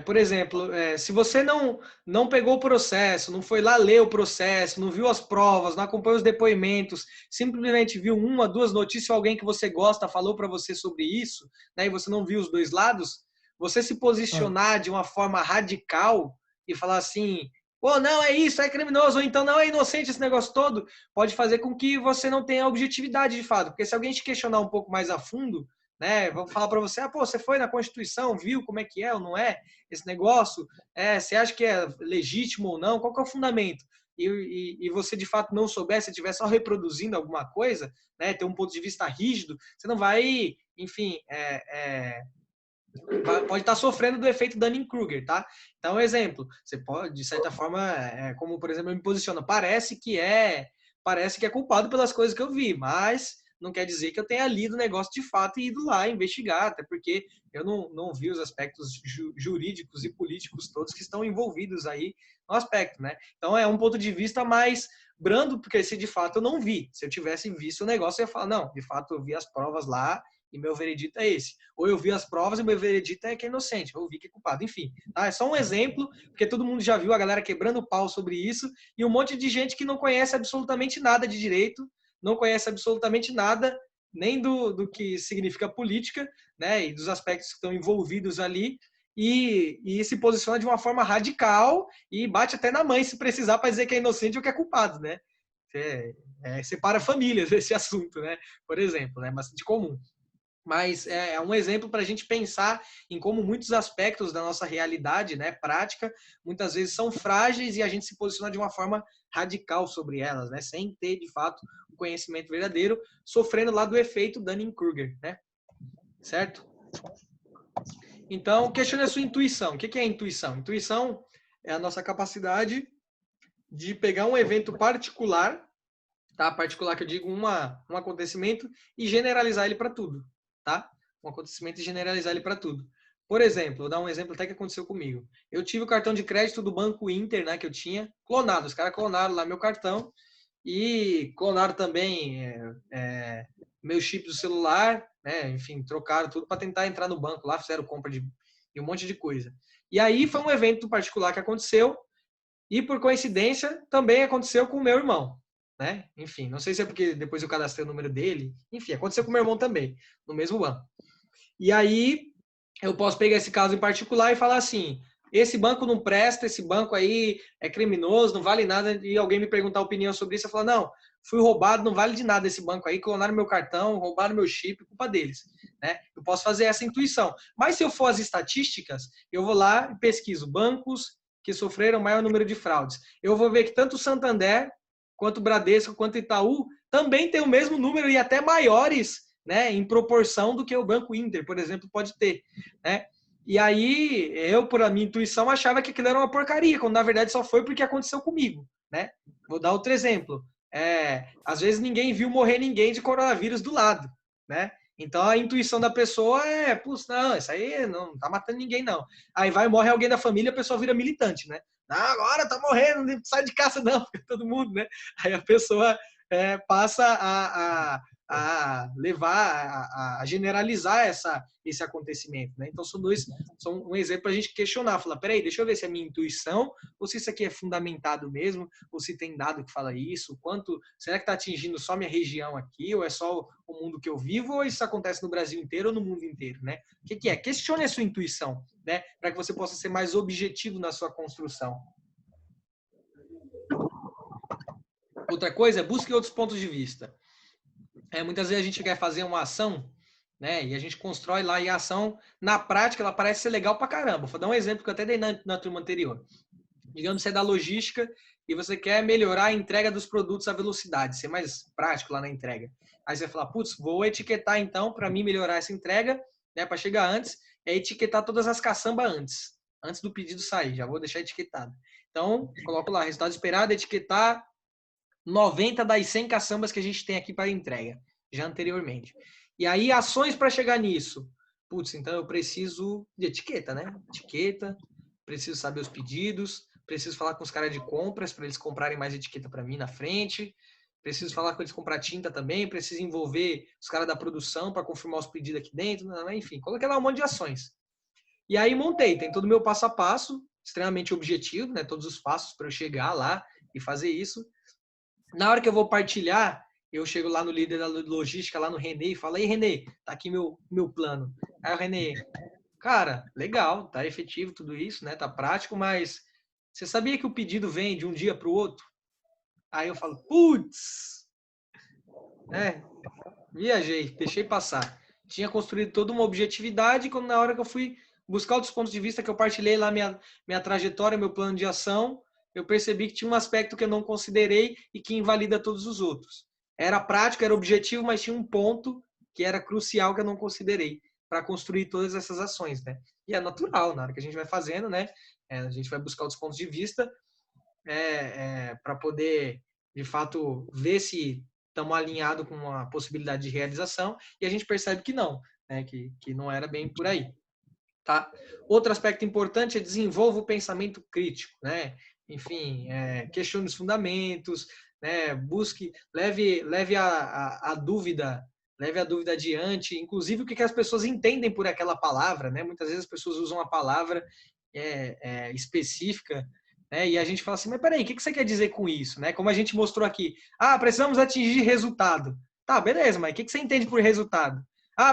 Por exemplo, se você não pegou o processo, não foi lá ler o processo, não viu as provas, não acompanhou os depoimentos, simplesmente viu uma, duas notícias, alguém que você gosta falou para você sobre isso, né, e você não viu os dois lados, você se posicionar de uma forma radical e falar assim, pô, não, é isso, é criminoso, ou então não, é inocente esse negócio todo, pode fazer com que você não tenha objetividade de fato, porque se alguém te questionar um pouco mais a fundo, né, vão falar para você, pô, você foi na Constituição, viu como é que é ou não é esse negócio, você acha que é legítimo ou não, qual que é o fundamento? E você de fato não souber, se estiver só reproduzindo alguma coisa, né, ter um ponto de vista rígido, você não vai, enfim, pode estar sofrendo do efeito Dunning-Kruger, tá? Então, exemplo, você pode, de certa forma, como por exemplo eu me posiciono, parece que é culpado pelas coisas que eu vi, mas não quer dizer que eu tenha lido o negócio de fato e ido lá investigar, até porque eu não vi os aspectos jurídicos e políticos todos que estão envolvidos aí no aspecto, né? Então é um ponto de vista mais brando, porque se de fato eu não vi, se eu tivesse visto o negócio, eu ia falar, não, de fato eu vi as provas lá e meu veredito é esse. Ou eu vi as provas e meu veredito é que é inocente, ou eu vi que é culpado, enfim. Tá? É só um exemplo, porque todo mundo já viu a galera quebrando pau sobre isso, e um monte de gente que não conhece absolutamente nada de direito, não conhece absolutamente nada, nem do que significa política, né, e dos aspectos que estão envolvidos ali, e se posiciona de uma forma radical e bate até na mãe se precisar para dizer que é inocente ou que é culpado, né? Separa famílias esse assunto, né? Por exemplo, né? Bastante comum. Mas é um exemplo para a gente pensar em como muitos aspectos da nossa realidade, né, prática, muitas vezes são frágeis e a gente se posiciona de uma forma radical sobre elas, né, sem ter, de fato, o conhecimento verdadeiro, sofrendo lá do efeito Dunning-Kruger, né? Certo? Então, questione a sua intuição. O que é intuição? Intuição é a nossa capacidade de pegar um evento particular, tá? Particular que eu digo um acontecimento, e generalizar ele para tudo. Tá? Um acontecimento e generalizar ele para tudo. Por exemplo, vou dar um exemplo até que aconteceu comigo. Eu tive o cartão de crédito do Banco Inter, né, que eu tinha, clonado. Os caras clonaram lá meu cartão e clonaram também meu chip do celular, né, enfim, trocaram tudo para tentar entrar no banco lá, fizeram compra de um monte de coisa. E aí foi um evento particular que aconteceu e, por coincidência, também aconteceu com o meu irmão. Né? Enfim, não sei se é porque depois eu cadastrei o número dele. Enfim, aconteceu com meu irmão também, no mesmo banco. E aí, eu posso pegar esse caso em particular e falar assim, esse banco não presta, esse banco aí é criminoso, não vale nada, e alguém me perguntar a opinião sobre isso, eu falo, não, fui roubado, não vale de nada esse banco aí, clonaram meu cartão, roubaram meu chip, culpa deles. Né? Eu posso fazer essa intuição. Mas se eu for às estatísticas, eu vou lá e pesquiso bancos que sofreram maior número de fraudes. Eu vou ver que tanto o Santander, quanto o Bradesco, quanto o Itaú, também tem o mesmo número e até maiores, né, em proporção do que o Banco Inter, por exemplo, pode ter. Né? E aí, eu, por a minha intuição, achava que aquilo era uma porcaria, quando na verdade só foi porque aconteceu comigo. Né? Vou dar outro exemplo. Às vezes ninguém viu morrer ninguém de coronavírus do lado. Né? Então a intuição da pessoa putz, não, isso aí não tá matando ninguém, não. Aí vai, morre alguém da família, a pessoa vira militante, né? Não, agora tá morrendo, não sai de casa não, fica todo mundo, né? Aí a pessoa passa a levar, a generalizar esse acontecimento, né? Então são um exemplo para a gente questionar, falar, peraí, deixa eu ver se é minha intuição, ou se isso aqui é fundamentado mesmo, ou se tem dado que fala isso, será que está atingindo só minha região aqui, ou é só o mundo que eu vivo, ou isso acontece no Brasil inteiro ou no mundo inteiro, né? O que é? Questione a sua intuição, né? Para que você possa ser mais objetivo na sua construção. Outra coisa, busque outros pontos de vista. Muitas vezes a gente quer fazer uma ação, né? E a gente constrói lá e a ação, na prática, ela parece ser legal pra caramba. Vou dar um exemplo que eu até dei na turma anterior. Digamos que você é da logística e você quer melhorar a entrega dos produtos à velocidade, ser mais prático lá na entrega. Aí você fala, putz, vou etiquetar então, para mim melhorar essa entrega, né? Para chegar antes, etiquetar todas as caçambas antes do pedido sair. Já vou deixar etiquetado. Então, coloco lá, resultado esperado, etiquetar 90 das 100 caçambas que a gente tem aqui para entrega, já anteriormente. E aí, ações para chegar nisso. Putz, então eu preciso de etiqueta, né? Etiqueta, preciso saber os pedidos, preciso falar com os caras de compras para eles comprarem mais etiqueta para mim na frente, preciso falar com eles comprar tinta também, preciso envolver os caras da produção para confirmar os pedidos aqui dentro, enfim, coloquei lá um monte de ações. E aí montei, tem todo o meu passo a passo, extremamente objetivo, né? Todos os passos para eu chegar lá e fazer isso. Na hora que eu vou partilhar, eu chego lá no líder da logística, lá no Renê, e falo, aí Renê, tá aqui meu plano. Aí o Renê, cara, legal, tá efetivo tudo isso, né? Tá prático, mas você sabia que o pedido vem de um dia para o outro? Aí eu falo, putz, viajei, deixei passar. Tinha construído toda uma objetividade, quando na hora que eu fui buscar outros pontos de vista, que eu partilhei lá minha trajetória, meu plano de ação, eu percebi que tinha um aspecto que eu não considerei e que invalida todos os outros. Era prático, era objetivo, mas tinha um ponto que era crucial que eu não considerei para construir todas essas ações, né? E é natural, na hora que a gente vai fazendo, né? A gente vai buscar outros pontos de vista para poder, de fato, ver se estamos alinhados com a possibilidade de realização e a gente percebe que não, né? Que não era bem por aí. Tá? Outro aspecto importante é desenvolva o pensamento crítico, né? Enfim, questione os fundamentos, né? Busque, leve a dúvida adiante, inclusive o que as pessoas entendem por aquela palavra, né? Muitas vezes as pessoas usam uma palavra específica, né? E a gente fala assim, mas peraí, o que você quer dizer com isso, né? Como a gente mostrou aqui, precisamos atingir resultado. Tá, beleza, mas o que você entende por resultado?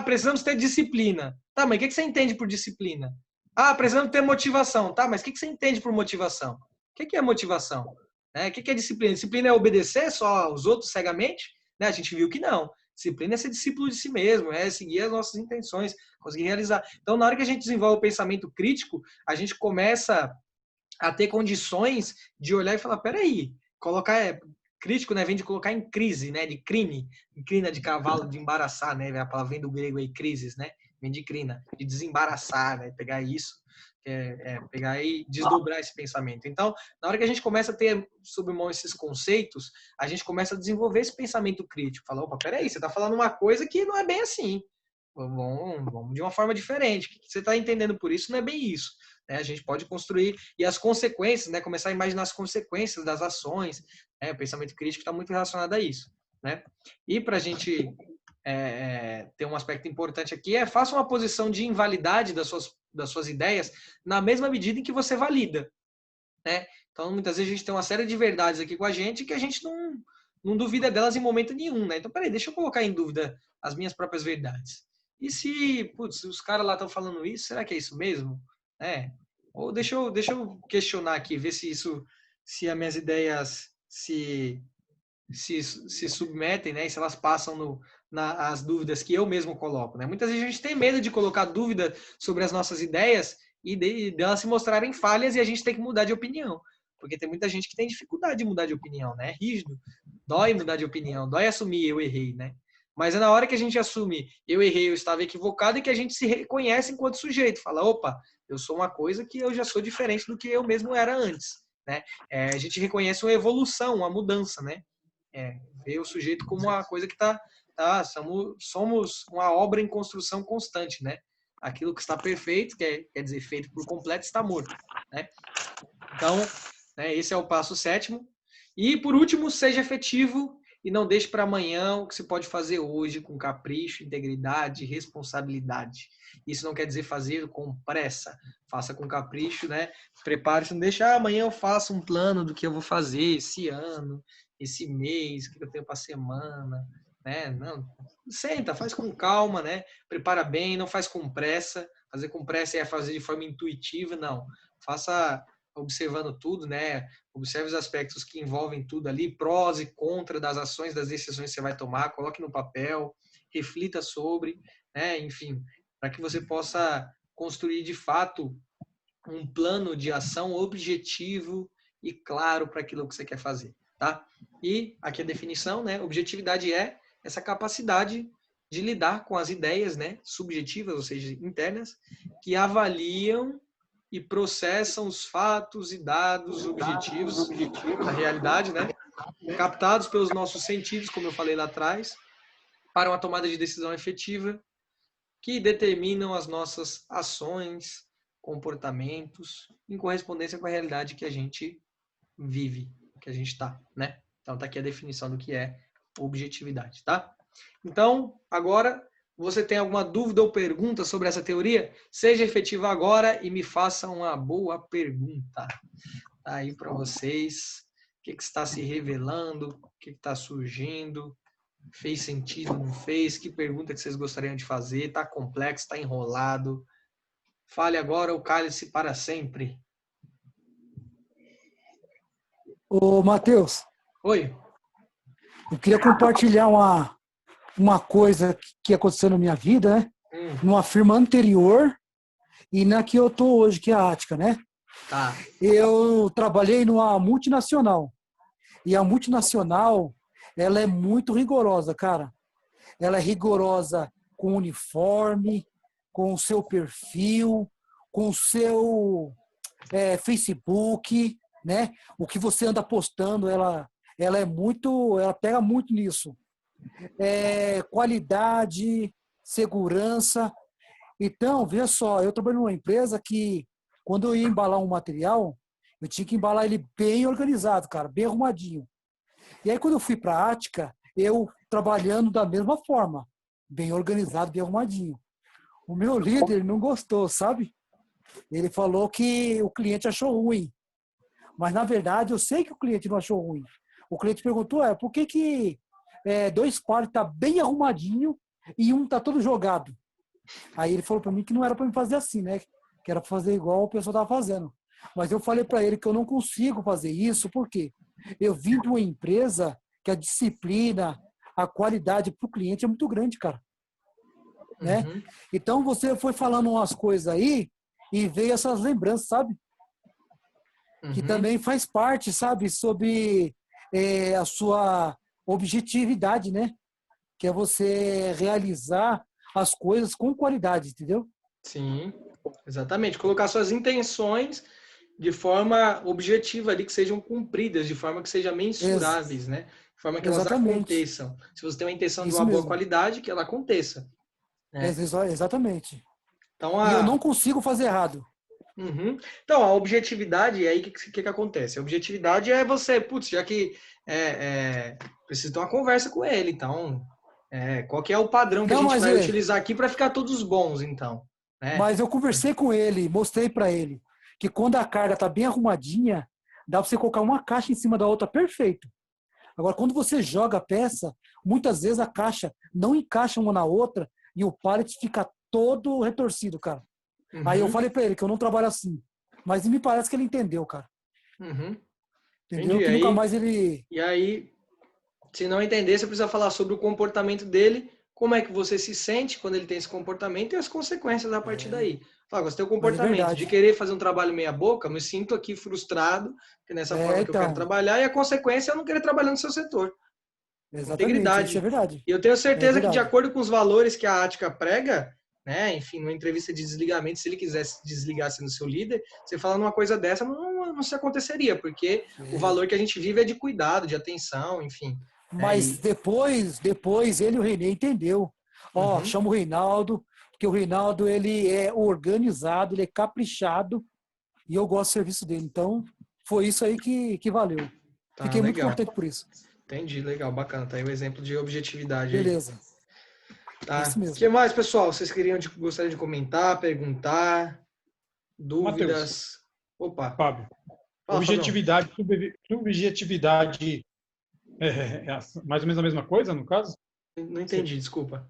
Precisamos ter disciplina. Tá, mas o que você entende por disciplina? Ah, precisamos ter motivação. Tá, mas o que você entende por motivação? O que é motivação? O que é disciplina? Disciplina é obedecer só aos outros cegamente? Né? A gente viu que não. Disciplina é ser discípulo de si mesmo, é seguir as nossas intenções, conseguir realizar. Então, na hora que a gente desenvolve o pensamento crítico, a gente começa a ter condições de olhar e falar, peraí, colocar crítico, né, vem de colocar em crise, né, de crine, crina de cavalo, de embaraçar, né, a palavra vem do grego aí, crises, né, vem de crina, de desembaraçar, né, pegar isso, pegar e desdobrar esse pensamento. Então, na hora que a gente começa a ter sob mão esses conceitos, a gente começa a desenvolver esse pensamento crítico, fala, opa, peraí, você está falando uma coisa que não é bem assim, vamos de uma forma diferente, o que você está entendendo por isso não é bem isso. A gente pode construir, e as consequências, né? Começar a imaginar as consequências das ações, né? O pensamento crítico está muito relacionado a isso. Né? E para a gente ter um aspecto importante aqui, faça uma posição de invalidade das suas ideias na mesma medida em que você valida. Né? Então, muitas vezes a gente tem uma série de verdades aqui com a gente que a gente não duvida delas em momento nenhum. Né? Então, peraí, deixa eu colocar em dúvida as minhas próprias verdades. E se os caras lá estão falando isso, será que é isso mesmo? Ou deixa eu questionar aqui, ver se as minhas ideias se submetem, né? E se elas passam as dúvidas que eu mesmo coloco, né? Muitas vezes a gente tem medo de colocar dúvida sobre as nossas ideias e delas se mostrarem falhas e a gente tem que mudar de opinião. Porque tem muita gente que tem dificuldade de mudar de opinião, né? É rígido. Dói mudar de opinião, dói assumir eu errei, né? Mas é na hora que a gente assume eu errei, eu estava equivocado e que a gente se reconhece enquanto sujeito. Fala, opa, eu sou uma coisa que eu já sou diferente do que eu mesmo era antes. Né? A gente reconhece uma evolução, uma mudança. Né? Vê o sujeito como uma coisa que somos uma obra em construção constante. Né? Aquilo que está perfeito, quer dizer, feito por completo, está morto. Né? Então, esse é o passo 7º. E, por último, seja efetivo e não deixe para amanhã o que se pode fazer hoje com capricho, integridade, responsabilidade. Isso não quer dizer fazer com pressa. Faça com capricho, né? Prepare-se, não deixe, amanhã eu faço um plano do que eu vou fazer esse ano, esse mês, o que eu tenho para a semana, né? Não, senta, faz com calma, né? Prepara bem, não faz com pressa. Fazer com pressa é fazer de forma intuitiva, não. Faça observando tudo, né? Observe os aspectos que envolvem tudo ali, prós e contras das ações, das decisões que você vai tomar, coloque no papel, reflita sobre, né? Enfim, para que você possa construir de fato um plano de ação objetivo e claro para aquilo que você quer fazer, tá? E aqui a definição, né? Objetividade é essa capacidade de lidar com as ideias, né? Subjetivas, ou seja, internas, que avaliam e processam os fatos e dados objetivos da realidade, né? Captados pelos nossos sentidos, como eu falei lá atrás, para uma tomada de decisão efetiva que determinam as nossas ações, comportamentos, em correspondência com a realidade que a gente vive, que a gente está, né? Então, tá aqui a definição do que é objetividade, tá? Então, agora, você tem alguma dúvida ou pergunta sobre essa teoria? Seja efetiva agora e me faça uma boa pergunta. Tá aí para vocês. O que está se revelando? O que está surgindo? Fez sentido, não fez? Que pergunta que vocês gostariam de fazer? Está complexo, está enrolado? Fale agora ou cale-se para sempre. Ô, Matheus. Oi. Eu queria compartilhar uma coisa que aconteceu na minha vida, né? Numa firma anterior e na que eu tô hoje, que é a Ática, né? Tá. Eu trabalhei numa multinacional. E a multinacional, ela é muito rigorosa, cara. Ela é rigorosa com o uniforme, com o seu perfil, com o seu Facebook, né? O que você anda postando, ela pega muito nisso. Qualidade, segurança. Então, veja só, eu trabalho numa empresa que, quando eu ia embalar um material, eu tinha que embalar ele bem organizado, cara, bem arrumadinho. E aí, quando eu fui para a Ática, eu trabalhando da mesma forma, bem organizado, bem arrumadinho. O meu líder não gostou, sabe? Ele falou que o cliente achou ruim. Mas, na verdade, eu sei que o cliente não achou ruim. O cliente perguntou, por que 2 pallets tá bem arrumadinho e um tá todo jogado? Aí ele falou para mim que não era para me fazer assim, né? que era fazer igual o pessoal estava fazendo. Mas eu falei para ele que eu não consigo fazer isso, porque eu vim de uma empresa que a disciplina, a qualidade para o cliente é muito grande, cara. Né? Uhum. Então você foi falando umas coisas aí e veio essas lembranças, sabe? Que Uhum. também faz parte, sabe? Sobre a sua objetividade, né? Que é você realizar as coisas com qualidade, entendeu? Sim, exatamente. Colocar suas intenções de forma objetiva ali, que sejam cumpridas, de forma que sejam mensuráveis, né? De forma que elas Exatamente. aconteçam. Se você tem uma intenção de Isso uma boa mesmo. qualidade, que ela aconteça, né? Exatamente. Então, E eu não consigo fazer errado. Uhum. Então, a objetividade, aí o que acontece? A objetividade é você, putz, já que precisa ter uma conversa com ele, então, qual que é o padrão que a Não, gente vai utilizar aqui para ficar todos bons, então, né? Mas eu conversei com ele, mostrei para ele que quando a carga está bem arrumadinha, dá para você colocar uma caixa em cima da outra perfeito. Agora, quando você joga a peça, muitas vezes a caixa não encaixa uma na outra e o pallet fica todo retorcido, cara. Uhum. Aí eu falei para ele que eu não trabalho assim. Mas me parece que ele entendeu, cara. Uhum. Entendeu? Entendi. Que nunca mais ele... E aí, se não entender, você precisa falar sobre o comportamento dele, como é que você se sente quando ele tem esse comportamento e as consequências a partir daí. Fala, você tem o comportamento de querer fazer um trabalho meia boca, me sinto aqui frustrado, que nessa forma que eu quero trabalhar, e a consequência é eu não querer trabalhar no seu setor. Exatamente, Integridade. isso é verdade. E eu tenho certeza que, de acordo com os valores que a Ática prega, né, enfim, numa entrevista de desligamento, se ele quisesse desligar sendo seu líder, você falando uma coisa dessa não se aconteceria, porque o valor que a gente vive é de cuidado, de atenção, enfim. Mas depois ele e o Reinê entendeu. Ó, chama o Reinaldo, porque o Reinaldo ele é organizado, ele é caprichado e eu gosto do serviço dele. Então, foi isso aí que valeu. Tá, Fiquei muito legal. contente por isso. Entendi, legal, bacana. Tá aí o exemplo de objetividade. Beleza. Aí. Tá. Isso mesmo. O que mais, pessoal? Vocês gostariam de comentar, perguntar, dúvidas? Mateus. Opa. Fábio. Fala, objetividade, subjetividade é mais ou menos a mesma coisa, no caso? Não entendi, desculpa.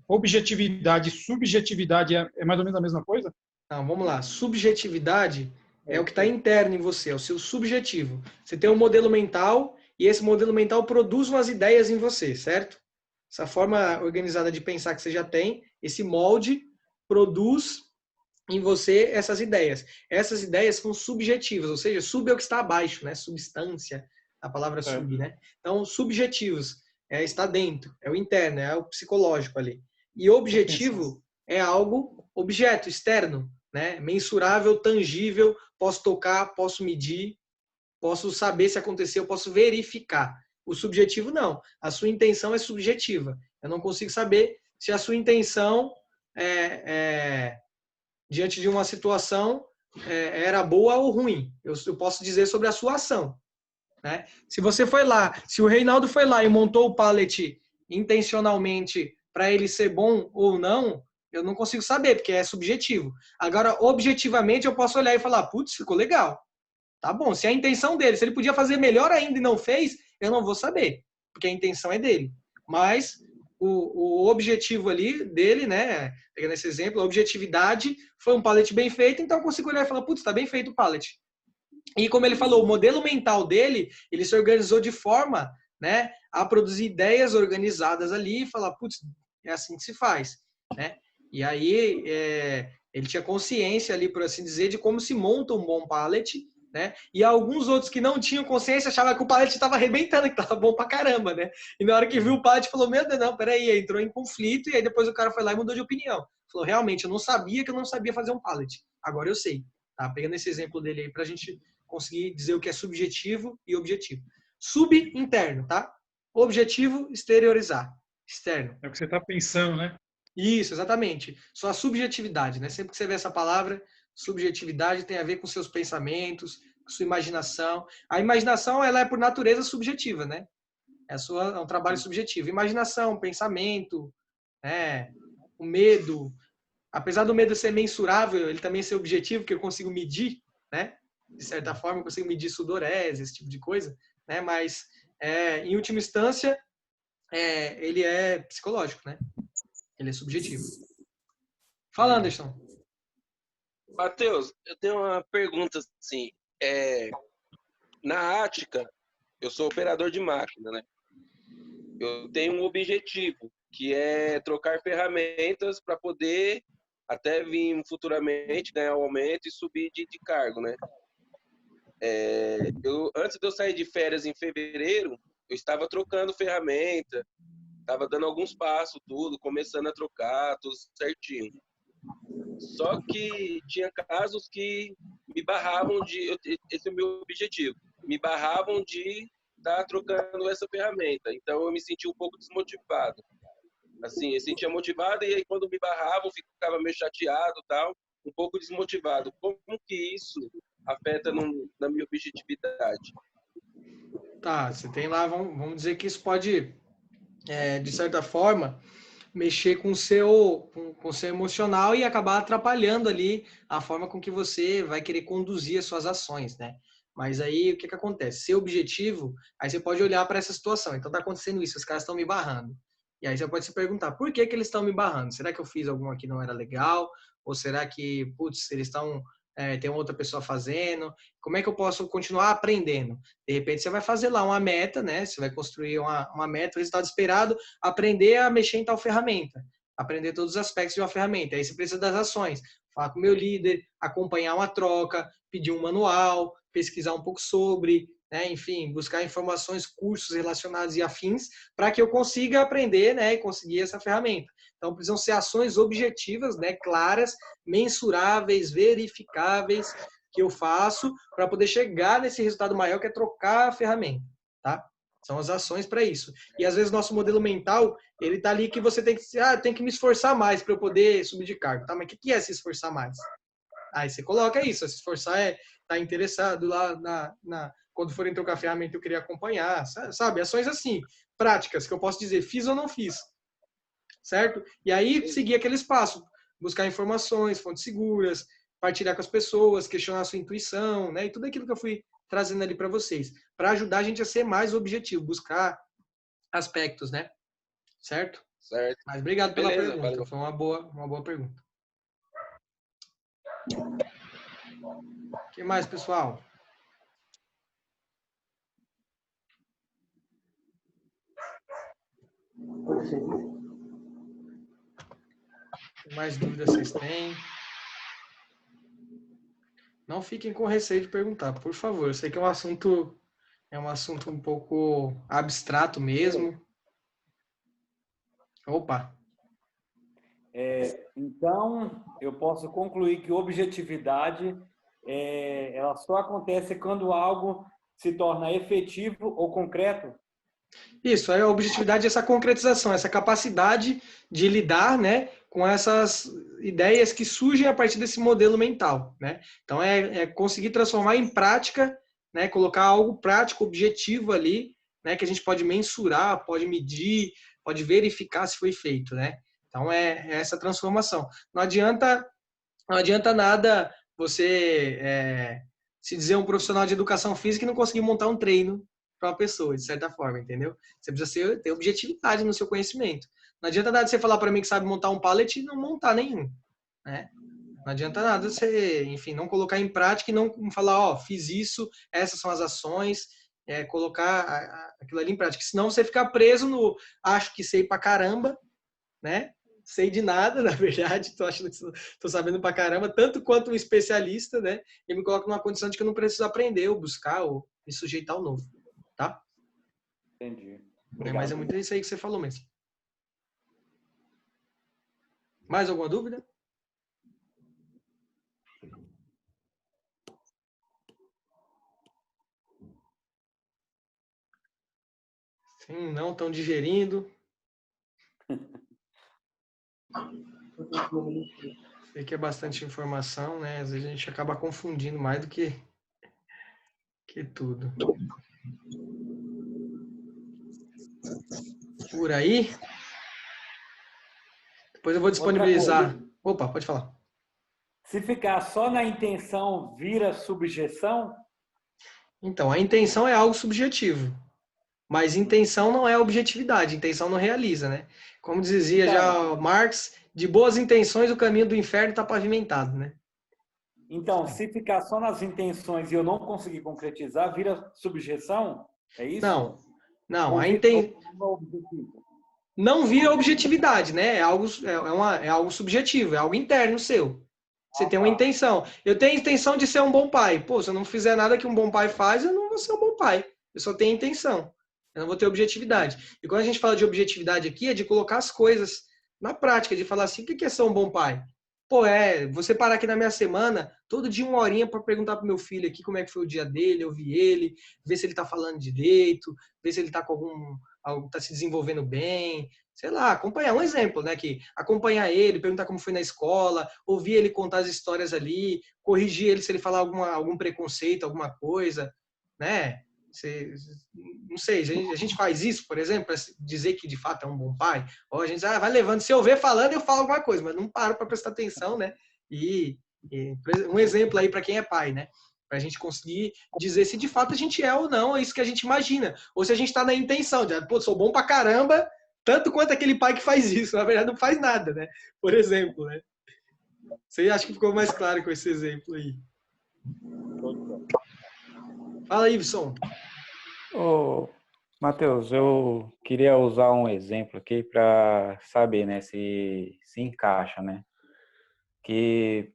Objetividade e subjetividade é mais ou menos a mesma coisa? Não, vamos lá. Subjetividade é o que está interno em você, é o seu subjetivo. Você tem um modelo mental e esse modelo mental produz umas ideias em você, certo? Essa forma organizada de pensar que você já tem, esse molde produz em você essas ideias. Essas ideias são subjetivas, ou seja, sub é o que está abaixo, né? Substância, a palavra sub, né? Então, subjetivos está dentro, é o interno, é o psicológico ali. E objetivo é algo, objeto, externo, né? Mensurável, tangível, posso tocar, posso medir, posso saber se aconteceu, posso verificar. O subjetivo não. A sua intenção é subjetiva. Eu não consigo saber se a sua intenção diante de uma situação era boa ou ruim. Eu posso dizer sobre a sua ação. Né? Se você foi lá, se o Reinaldo foi lá e montou o pallet intencionalmente para ele ser bom ou não, eu não consigo saber, porque é subjetivo. Agora, objetivamente, eu posso olhar e falar, putz, ficou legal. Tá bom, se a intenção dele, se ele podia fazer melhor ainda e não fez, eu não vou saber, porque a intenção é dele. Mas o objetivo ali dele, né, pegando esse exemplo, a objetividade foi um pallet bem feito, então eu consigo olhar e falar, putz, tá bem feito o pallet. E como ele falou, o modelo mental dele, ele se organizou de forma, né, a produzir ideias organizadas ali e falar, putz, é assim que se faz, né? E aí ele tinha consciência ali, por assim dizer, de como se monta um bom pallet, né? E alguns outros que não tinham consciência achavam que o pallet estava arrebentando, que estava bom pra caramba, né? E na hora que viu o pallet, falou, meu Deus, não, peraí, entrou em conflito, e aí depois o cara foi lá e mudou de opinião. Falou, realmente, eu não sabia que eu não sabia fazer um pallet. Agora eu sei. Tá? Pegando esse exemplo dele aí pra gente conseguir dizer o que é subjetivo e objetivo. Subinterno, tá? Objetivo, exteriorizar. Externo. É o que você está pensando, né? Isso, exatamente. Só a subjetividade, né? Sempre que você vê essa palavra, subjetividade tem a ver com seus pensamentos, com sua imaginação. A imaginação, ela é por natureza subjetiva, né? É um trabalho subjetivo. Imaginação, pensamento, né? O medo. Apesar do medo ser mensurável, ele também ser objetivo, que eu consigo medir, né? De certa forma, eu consigo medir sudorese, esse tipo de coisa, né? Mas, em última instância, ele é psicológico, né? Ele é subjetivo. Fala, Anderson. Matheus, eu tenho uma pergunta assim. Na Ática, eu sou operador de máquina, né? Eu tenho um objetivo, que é trocar ferramentas para poder até vir futuramente ganhar um aumento e subir de cargo, né? Antes de eu sair de férias em fevereiro, eu estava trocando ferramenta, estava dando alguns passos, tudo, começando a trocar, tudo certinho. Só que tinha casos que me barravam esse é o meu objetivo, me barravam de estar trocando essa ferramenta. Então eu me senti um pouco desmotivado. Assim, eu sentia motivado e aí quando me barravam, eu ficava meio chateado, tal, um pouco desmotivado. Como que isso afeta na minha objetividade? Tá, você tem lá, vamos dizer que isso pode, de certa forma, mexer com o seu emocional e acabar atrapalhando ali a forma com que você vai querer conduzir as suas ações, né? Mas aí, o que acontece? Seu objetivo, aí você pode olhar para essa situação. Então, tá acontecendo isso, os caras estão me barrando. E aí você pode se perguntar, por que eles estão me barrando? Será que eu fiz alguma que não era legal? Ou será que, putz, eles estão... tem outra pessoa fazendo? Como é que eu posso continuar aprendendo? De repente, você vai fazer lá uma meta, né? Você vai construir uma meta, o resultado esperado, aprender a mexer em tal ferramenta, aprender todos os aspectos de uma ferramenta. Aí você precisa das ações. Falar com o meu líder, acompanhar uma troca, pedir um manual, pesquisar um pouco sobre, né? Enfim, buscar informações, cursos relacionados e afins, para que eu consiga aprender, né? E conseguir essa ferramenta. Então, precisam ser ações objetivas, né? Claras, mensuráveis, verificáveis, que eu faço para poder chegar nesse resultado maior, que é trocar a ferramenta, tá? São as ações para isso. E às vezes nosso modelo mental, ele tá ali que você tem que, tem que me esforçar mais para eu poder subir de cargo, tá? Mas o que é se esforçar mais? Aí você coloca isso, se esforçar tá interessado lá quando forem trocar ferramenta eu queria acompanhar, sabe? Ações assim, práticas, que eu posso dizer, fiz ou não fiz, certo? E aí seguir aquele espaço, buscar informações, fontes seguras, partilhar com as pessoas, questionar a sua intuição, né? E tudo aquilo que eu fui trazendo ali para vocês, para ajudar a gente a ser mais objetivo, buscar aspectos, né? Certo? Certo. Mas obrigado pela Beleza, pergunta, valeu. foi uma boa pergunta. O que mais, pessoal? Que mais dúvidas vocês têm? Não fiquem com receio de perguntar, por favor. Eu sei que é um assunto um pouco abstrato mesmo. Opa! Então, eu posso concluir que objetividade ela só acontece quando algo se torna efetivo ou concreto? Isso, a objetividade é essa concretização, essa capacidade de lidar, né, com essas ideias que surgem a partir desse modelo mental, né? Então, é conseguir transformar em prática, né, colocar algo prático, objetivo ali, né, que a gente pode mensurar, pode medir, pode verificar se foi feito, né? Então, é essa transformação. Não adianta nada você se dizer um profissional de educação física e não conseguir montar um treino para uma pessoa, de certa forma, entendeu? Você precisa ter objetividade no seu conhecimento. Não adianta nada você falar para mim que sabe montar um pallet e não montar nenhum, né? Não adianta nada você, enfim, não colocar em prática e não falar, fiz isso, essas são as ações, colocar aquilo ali em prática. Senão você fica preso no acho que sei pra caramba, né? Sei de nada, na verdade, tô achando que tô sabendo pra caramba, tanto quanto um especialista, né? E me coloco numa condição de que eu não preciso aprender ou buscar ou me sujeitar ao novo, tá? Entendi. Mas é muito isso aí que você falou mesmo. Mais alguma dúvida? Sim, não estão digerindo. Sei que é bastante informação, né? Às vezes a gente acaba confundindo mais do que tudo. Por aí. Depois eu vou disponibilizar. Opa, pode falar. Se ficar só na intenção, vira subjeção? Então, a intenção é algo subjetivo. Mas intenção não é objetividade. Intenção não realiza, né? Como dizia já Marx, de boas intenções o caminho do inferno está pavimentado, né? Então, se ficar só nas intenções e eu não conseguir concretizar, vira subjeção? É isso? Não, Ou vira um objetivo? não vira objetividade, né? É algo subjetivo, é algo interno seu. Você tem uma intenção. Eu tenho a intenção de ser um bom pai. Pô, se eu não fizer nada que um bom pai faz, eu não vou ser um bom pai. Eu só tenho intenção. Eu não vou ter objetividade. E quando a gente fala de objetividade aqui, é de colocar as coisas na prática, de falar assim, o que é ser um bom pai? Pô, você parar aqui na minha semana, todo dia 1 horinha para perguntar pro meu filho aqui como é que foi o dia dele, ouvir ele, ver se ele tá falando direito, ver se ele tá com tá se desenvolvendo bem, sei lá, acompanhar um exemplo, né? Que acompanhar ele, perguntar como foi na escola, ouvir ele contar as histórias ali, corrigir ele se ele falar algum preconceito, alguma coisa, né? Não sei, a gente faz isso, por exemplo, para dizer que de fato é um bom pai, ou a gente vai levando, se eu ver falando, eu falo alguma coisa, mas não paro para prestar atenção, né? E um exemplo aí para quem é pai, né? Para a gente conseguir dizer se de fato a gente é ou não, é isso que a gente imagina, ou se a gente está na intenção de, pô, sou bom pra caramba, tanto quanto aquele pai que faz isso, na verdade não faz nada, né? Por exemplo, né? Você acha que ficou mais claro com esse exemplo aí? Fala aí, Ibson. Ô, Matheus, eu queria usar um exemplo aqui para saber, né, se encaixa, né? Que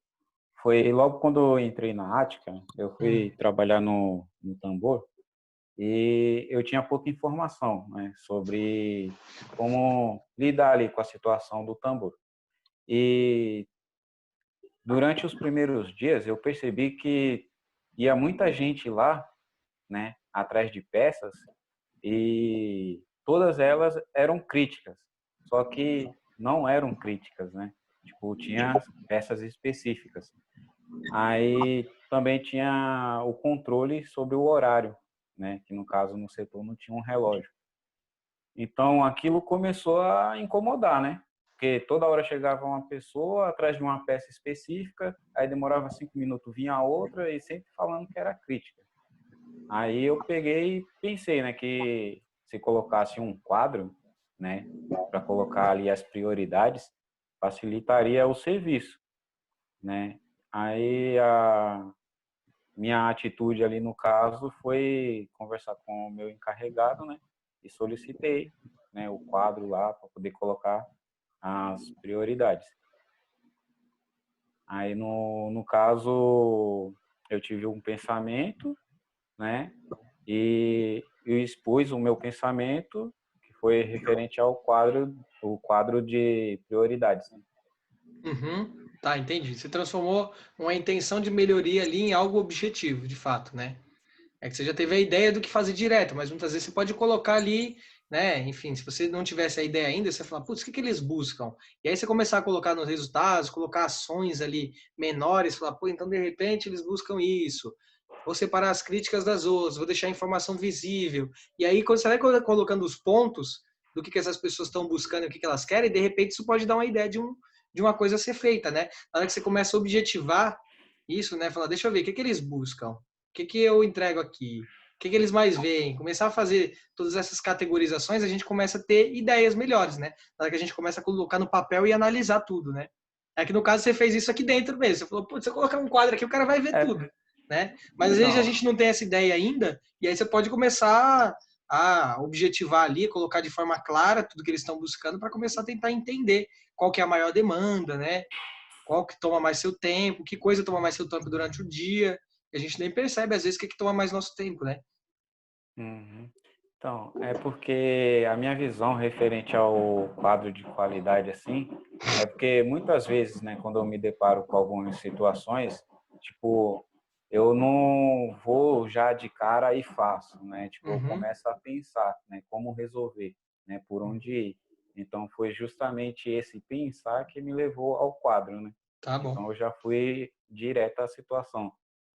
foi logo quando eu entrei na Ática, eu fui trabalhar no tambor e eu tinha pouca informação, né, sobre como lidar ali com a situação do tambor. E durante os primeiros dias eu percebi que ia muita gente lá, né, atrás de peças e todas elas eram críticas, só que não eram críticas, né? Tipo, tinha peças específicas. Aí também tinha o controle sobre o horário, né? Que no caso no setor não tinha um relógio. Então aquilo começou a incomodar, né? Porque toda hora chegava uma pessoa atrás de uma peça específica, aí demorava 5 minutos, vinha outra e sempre falando que era crítica. Aí eu peguei e pensei, né, que se colocasse um quadro, né, para colocar ali as prioridades, facilitaria o serviço, né? Aí a minha atitude ali no caso foi conversar com o meu encarregado, né, e solicitei, né, o quadro lá para poder colocar as prioridades. Aí no caso eu tive um pensamento, né? E eu expus o meu pensamento, que foi referente ao o quadro de prioridades. Né? Uhum. Tá, entendi. Você transformou uma intenção de melhoria ali em algo objetivo, de fato, né? É que você já teve a ideia do que fazer direto, mas muitas vezes você pode colocar ali, né? Enfim, se você não tivesse a ideia ainda, você fala, putz, o que eles buscam? E aí você começar a colocar nos resultados, colocar ações ali menores, falar, pô, então de repente eles buscam isso. Vou separar as críticas das outras, vou deixar a informação visível. E aí, quando você vai colocando os pontos do que essas pessoas estão buscando e o que elas querem, de repente isso pode dar uma ideia de uma coisa a ser feita, né? Na hora que você começa a objetivar isso, né? Falar, deixa eu ver, o que eles buscam? O que eu entrego aqui? O que eles mais veem? Começar a fazer todas essas categorizações, a gente começa a ter ideias melhores, né? Na hora que a gente começa a colocar no papel e analisar tudo, né? É que no caso você fez isso aqui dentro mesmo. Você falou, putz, se eu colocar um quadro aqui, o cara vai ver tudo, né? Mas às vezes a gente não tem essa ideia ainda, e aí você pode começar a objetivar ali, colocar de forma clara tudo que eles estão buscando para começar a tentar entender qual que é a maior demanda, né? Qual que toma mais seu tempo, que coisa toma mais seu tempo durante o dia. E a gente nem percebe, às vezes, o que toma mais nosso tempo, né? Uhum. Então, é porque a minha visão referente ao quadro de qualidade, assim, é porque muitas vezes, né, quando eu me deparo com algumas situações, tipo, eu não vou já de cara e faço, né? Tipo, eu começo a pensar, né, como resolver, né, por onde ir. Então, foi justamente esse pensar que me levou ao quadro, né? Tá bom. Então, eu já fui direto à situação.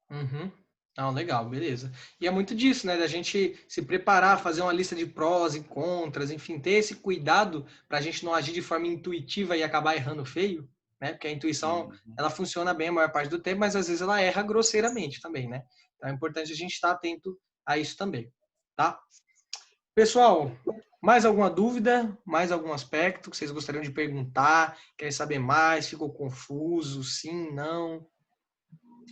Uhum. Não, legal, beleza. E é muito disso, né? Da gente se preparar, fazer uma lista de prós e contras, enfim, ter esse cuidado para a gente não agir de forma intuitiva e acabar errando feio, né? Porque a intuição, ela funciona bem a maior parte do tempo, mas às vezes ela erra grosseiramente também, né? Então é importante a gente estar atento a isso também, tá? Pessoal, mais alguma dúvida? Mais algum aspecto que vocês gostariam de perguntar? Querem saber mais? Ficou confuso? Sim, não?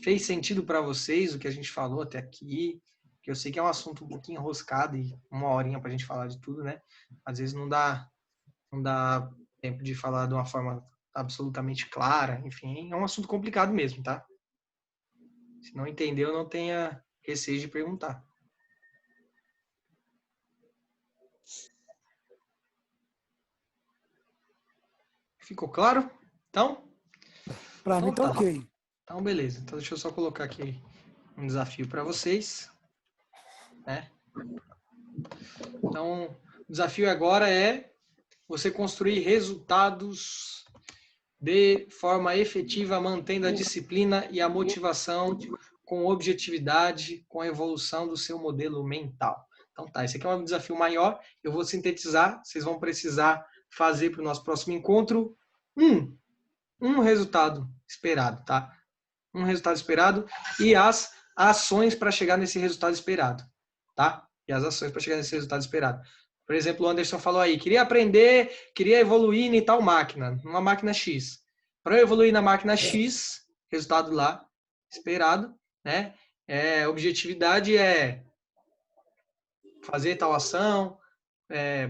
Fez sentido para vocês o que a gente falou até aqui? Que eu sei que é um assunto um pouquinho enroscado e uma horinha para a gente falar de tudo, né? Às vezes não dá tempo de falar de uma forma absolutamente clara. Enfim, é um assunto complicado mesmo, tá? Se não entendeu, não tenha receio de perguntar. Ficou claro? Então? Para mim tá Então tá. ok. Então, beleza. Então, deixa eu só colocar aqui um desafio para vocês, né? Então, o desafio agora é você construir resultados de forma efetiva, mantendo a disciplina e a motivação com objetividade, com a evolução do seu modelo mental. Então tá, esse aqui é um desafio maior, eu vou sintetizar, vocês vão precisar fazer para o nosso próximo encontro um resultado esperado, tá? Um resultado esperado e as ações para chegar nesse resultado esperado, tá? E as ações para chegar nesse resultado esperado. Por exemplo, o Anderson falou aí, queria aprender, queria evoluir em tal máquina, numa máquina X. Para eu evoluir na máquina X, resultado lá esperado, né? Objetividade é fazer tal ação,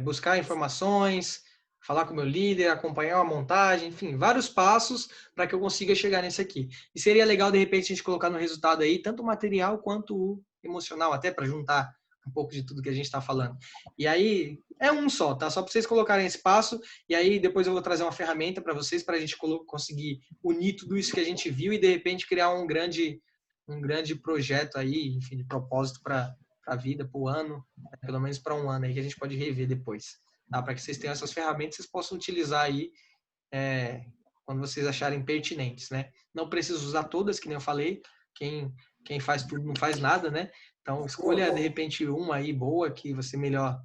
buscar informações, falar com o meu líder, acompanhar uma montagem, enfim, vários passos para que eu consiga chegar nesse aqui. E seria legal, de repente, a gente colocar no resultado aí, tanto o material quanto o emocional, até para juntar um pouco de tudo que a gente está falando. E aí, é um só, tá? Só para vocês colocarem esse passo, e aí depois eu vou trazer uma ferramenta para vocês, para a gente conseguir unir tudo isso que a gente viu e, de repente, criar um grande projeto aí, enfim, de propósito para a vida, para o ano, pelo menos para um ano aí, que a gente pode rever depois. Tá? Para que vocês tenham essas ferramentas, vocês possam utilizar aí quando vocês acharem pertinentes, né? Não precisa usar todas, que nem eu falei, quem faz tudo não faz nada, né? Então, escolha, de repente, uma aí boa, que você melhor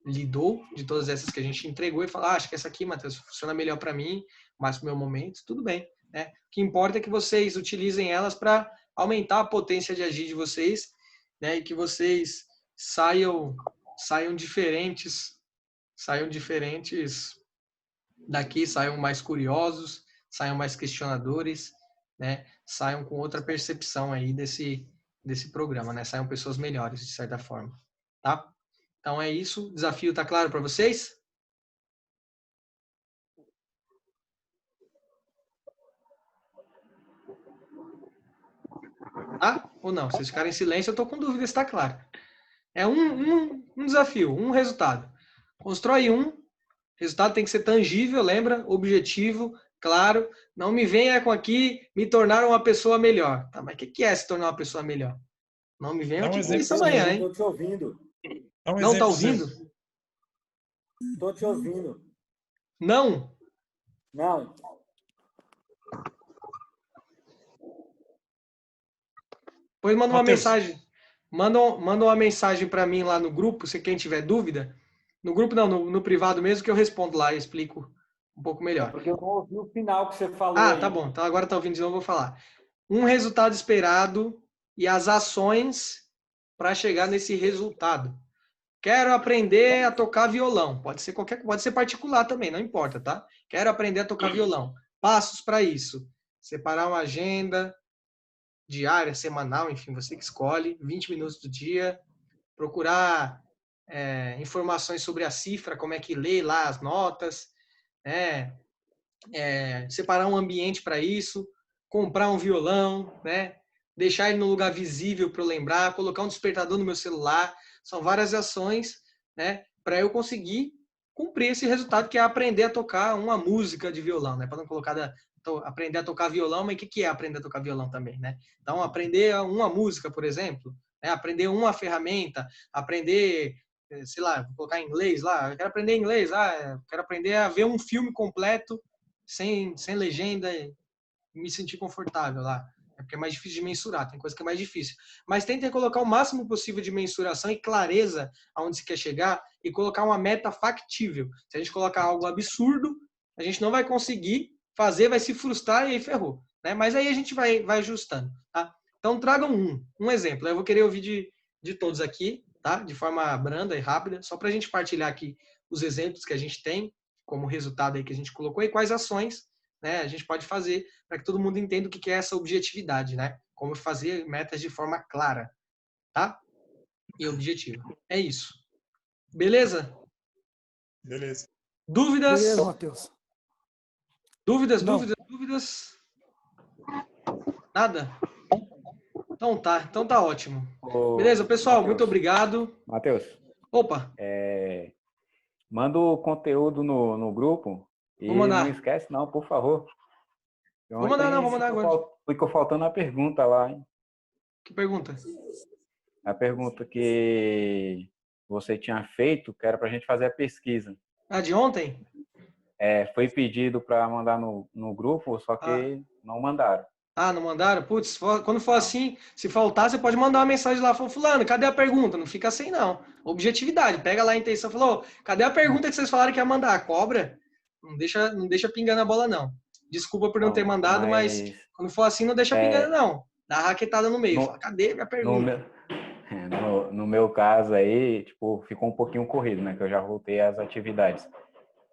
lidou de todas essas que a gente entregou e fala, acho que essa aqui, Matheus, funciona melhor para mim, mais para o meu momento, tudo bem, né? O que importa é que vocês utilizem elas para aumentar a potência de agir de vocês, né? E que vocês saiam diferentes daqui, saiam mais curiosos, saiam mais questionadores, né? Saiam com outra percepção aí desse programa, né? Saiam pessoas melhores, de certa forma, tá? Então é isso. O desafio tá claro para vocês? Tá? Ou não? Se vocês ficarem em silêncio, eu tô com dúvida se tá claro. É um desafio, um resultado. Constrói um. Resultado tem que ser tangível, lembra? Objetivo, claro. Não me venha com aqui me tornar uma pessoa melhor. Tá, mas o que é se tornar uma pessoa melhor? Não me venha aqui com isso amanhã, hein? Estou te ouvindo. Não tá ouvindo? Estou te ouvindo. Não? Não. Pois manda uma mensagem. Manda uma mensagem para mim lá no grupo, se quem tiver dúvida. No grupo não, no privado mesmo, que eu respondo lá e explico um pouco melhor. Porque eu não ouvi o final que você falou. Ah, tá bom. Então agora tá ouvindo de novo, eu vou falar. Um resultado esperado e as ações para chegar nesse resultado. Quero aprender a tocar violão. Pode ser particular também, não importa, tá? Quero aprender a tocar violão. Passos para isso. Separar uma agenda diária, semanal, enfim, você que escolhe, 20 minutos do dia. Procurar informações sobre a cifra, como é que lê lá as notas, separar um ambiente para isso, comprar um violão, né? Deixar ele no lugar visível para eu lembrar, colocar um despertador no meu celular. São várias ações, né? Para eu conseguir cumprir esse resultado, que é aprender a tocar uma música de violão, né? Para não colocar aprender a tocar violão, mas o que é aprender a tocar violão também, né? Então, aprender uma música, por exemplo, né? Aprender uma ferramenta, aprender, sei lá, vou colocar em inglês lá, eu quero aprender inglês, quero aprender a ver um filme completo sem legenda, me sentir confortável lá. É porque é mais difícil de mensurar, tem coisa que é mais difícil. Mas tentem colocar o máximo possível de mensuração e clareza aonde se quer chegar e colocar uma meta factível. Se a gente colocar algo absurdo, a gente não vai conseguir fazer, vai se frustrar e aí ferrou, né? Mas aí a gente vai ajustando, tá? Então tragam um exemplo. Eu vou querer ouvir de todos aqui, tá? De forma branda e rápida, só para a gente partilhar aqui os exemplos que a gente tem como resultado aí que a gente colocou e quais ações né, a gente pode fazer para que todo mundo entenda o que é essa objetividade, né? Como fazer metas de forma clara, tá? E objetiva. É isso. Beleza? Beleza. Dúvidas? Beleza, Matheus. Dúvidas, Não. dúvidas? Nada? Então tá ótimo. Beleza, pessoal, muito obrigado. Matheus, Opa, manda o conteúdo no grupo e Vou mandar. não esquece não, por favor. Vou mandar agora. Ficou faltando a pergunta lá, hein? Que pergunta? A pergunta que você tinha feito, que era para a gente fazer a pesquisa. Ah, de ontem? Foi pedido para mandar no grupo, só que não mandaram. Ah, não mandaram? Putz, quando for assim, se faltar, você pode mandar uma mensagem lá, falando, fulano, cadê a pergunta? Não fica assim, não. Objetividade, pega lá a intenção, falou, cadê a pergunta que vocês falaram que ia mandar? Cobra? Não deixa pingando a bola, não. Desculpa por não ter mandado, mas quando for assim, não deixa pingando, não. Dá a raquetada no meio. Fala, cadê minha pergunta? No meu caso aí, tipo, ficou um pouquinho corrido, né? Que eu já voltei às atividades.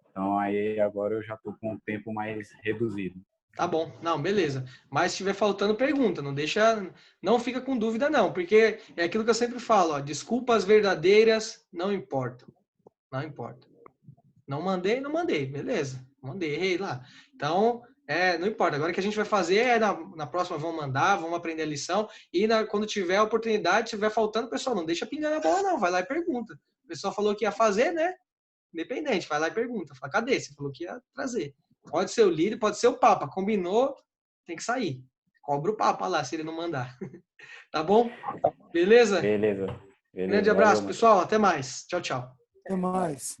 Então aí agora eu já tô com um tempo mais reduzido. Tá bom, não, beleza. Mas se estiver faltando, pergunta, não fica com dúvida não, porque é aquilo que eu sempre falo, ó, desculpas verdadeiras não importam, não importa. Não mandei, beleza, mandei, errei lá. Então, não importa, agora o que a gente vai fazer na próxima vamos mandar, vamos aprender a lição, e quando tiver a oportunidade, se estiver faltando, pessoal, não deixa pingando a bola não, vai lá e pergunta. O pessoal falou que ia fazer, né? Independente, vai lá e pergunta, fala, cadê? Você falou que ia trazer. Pode ser o líder, pode ser o Papa. Combinou, tem que sair. Cobra o Papa lá, se ele não mandar. Tá bom? Beleza? Beleza. Grande abraço, pessoal. Até mais. Tchau, tchau. Até mais.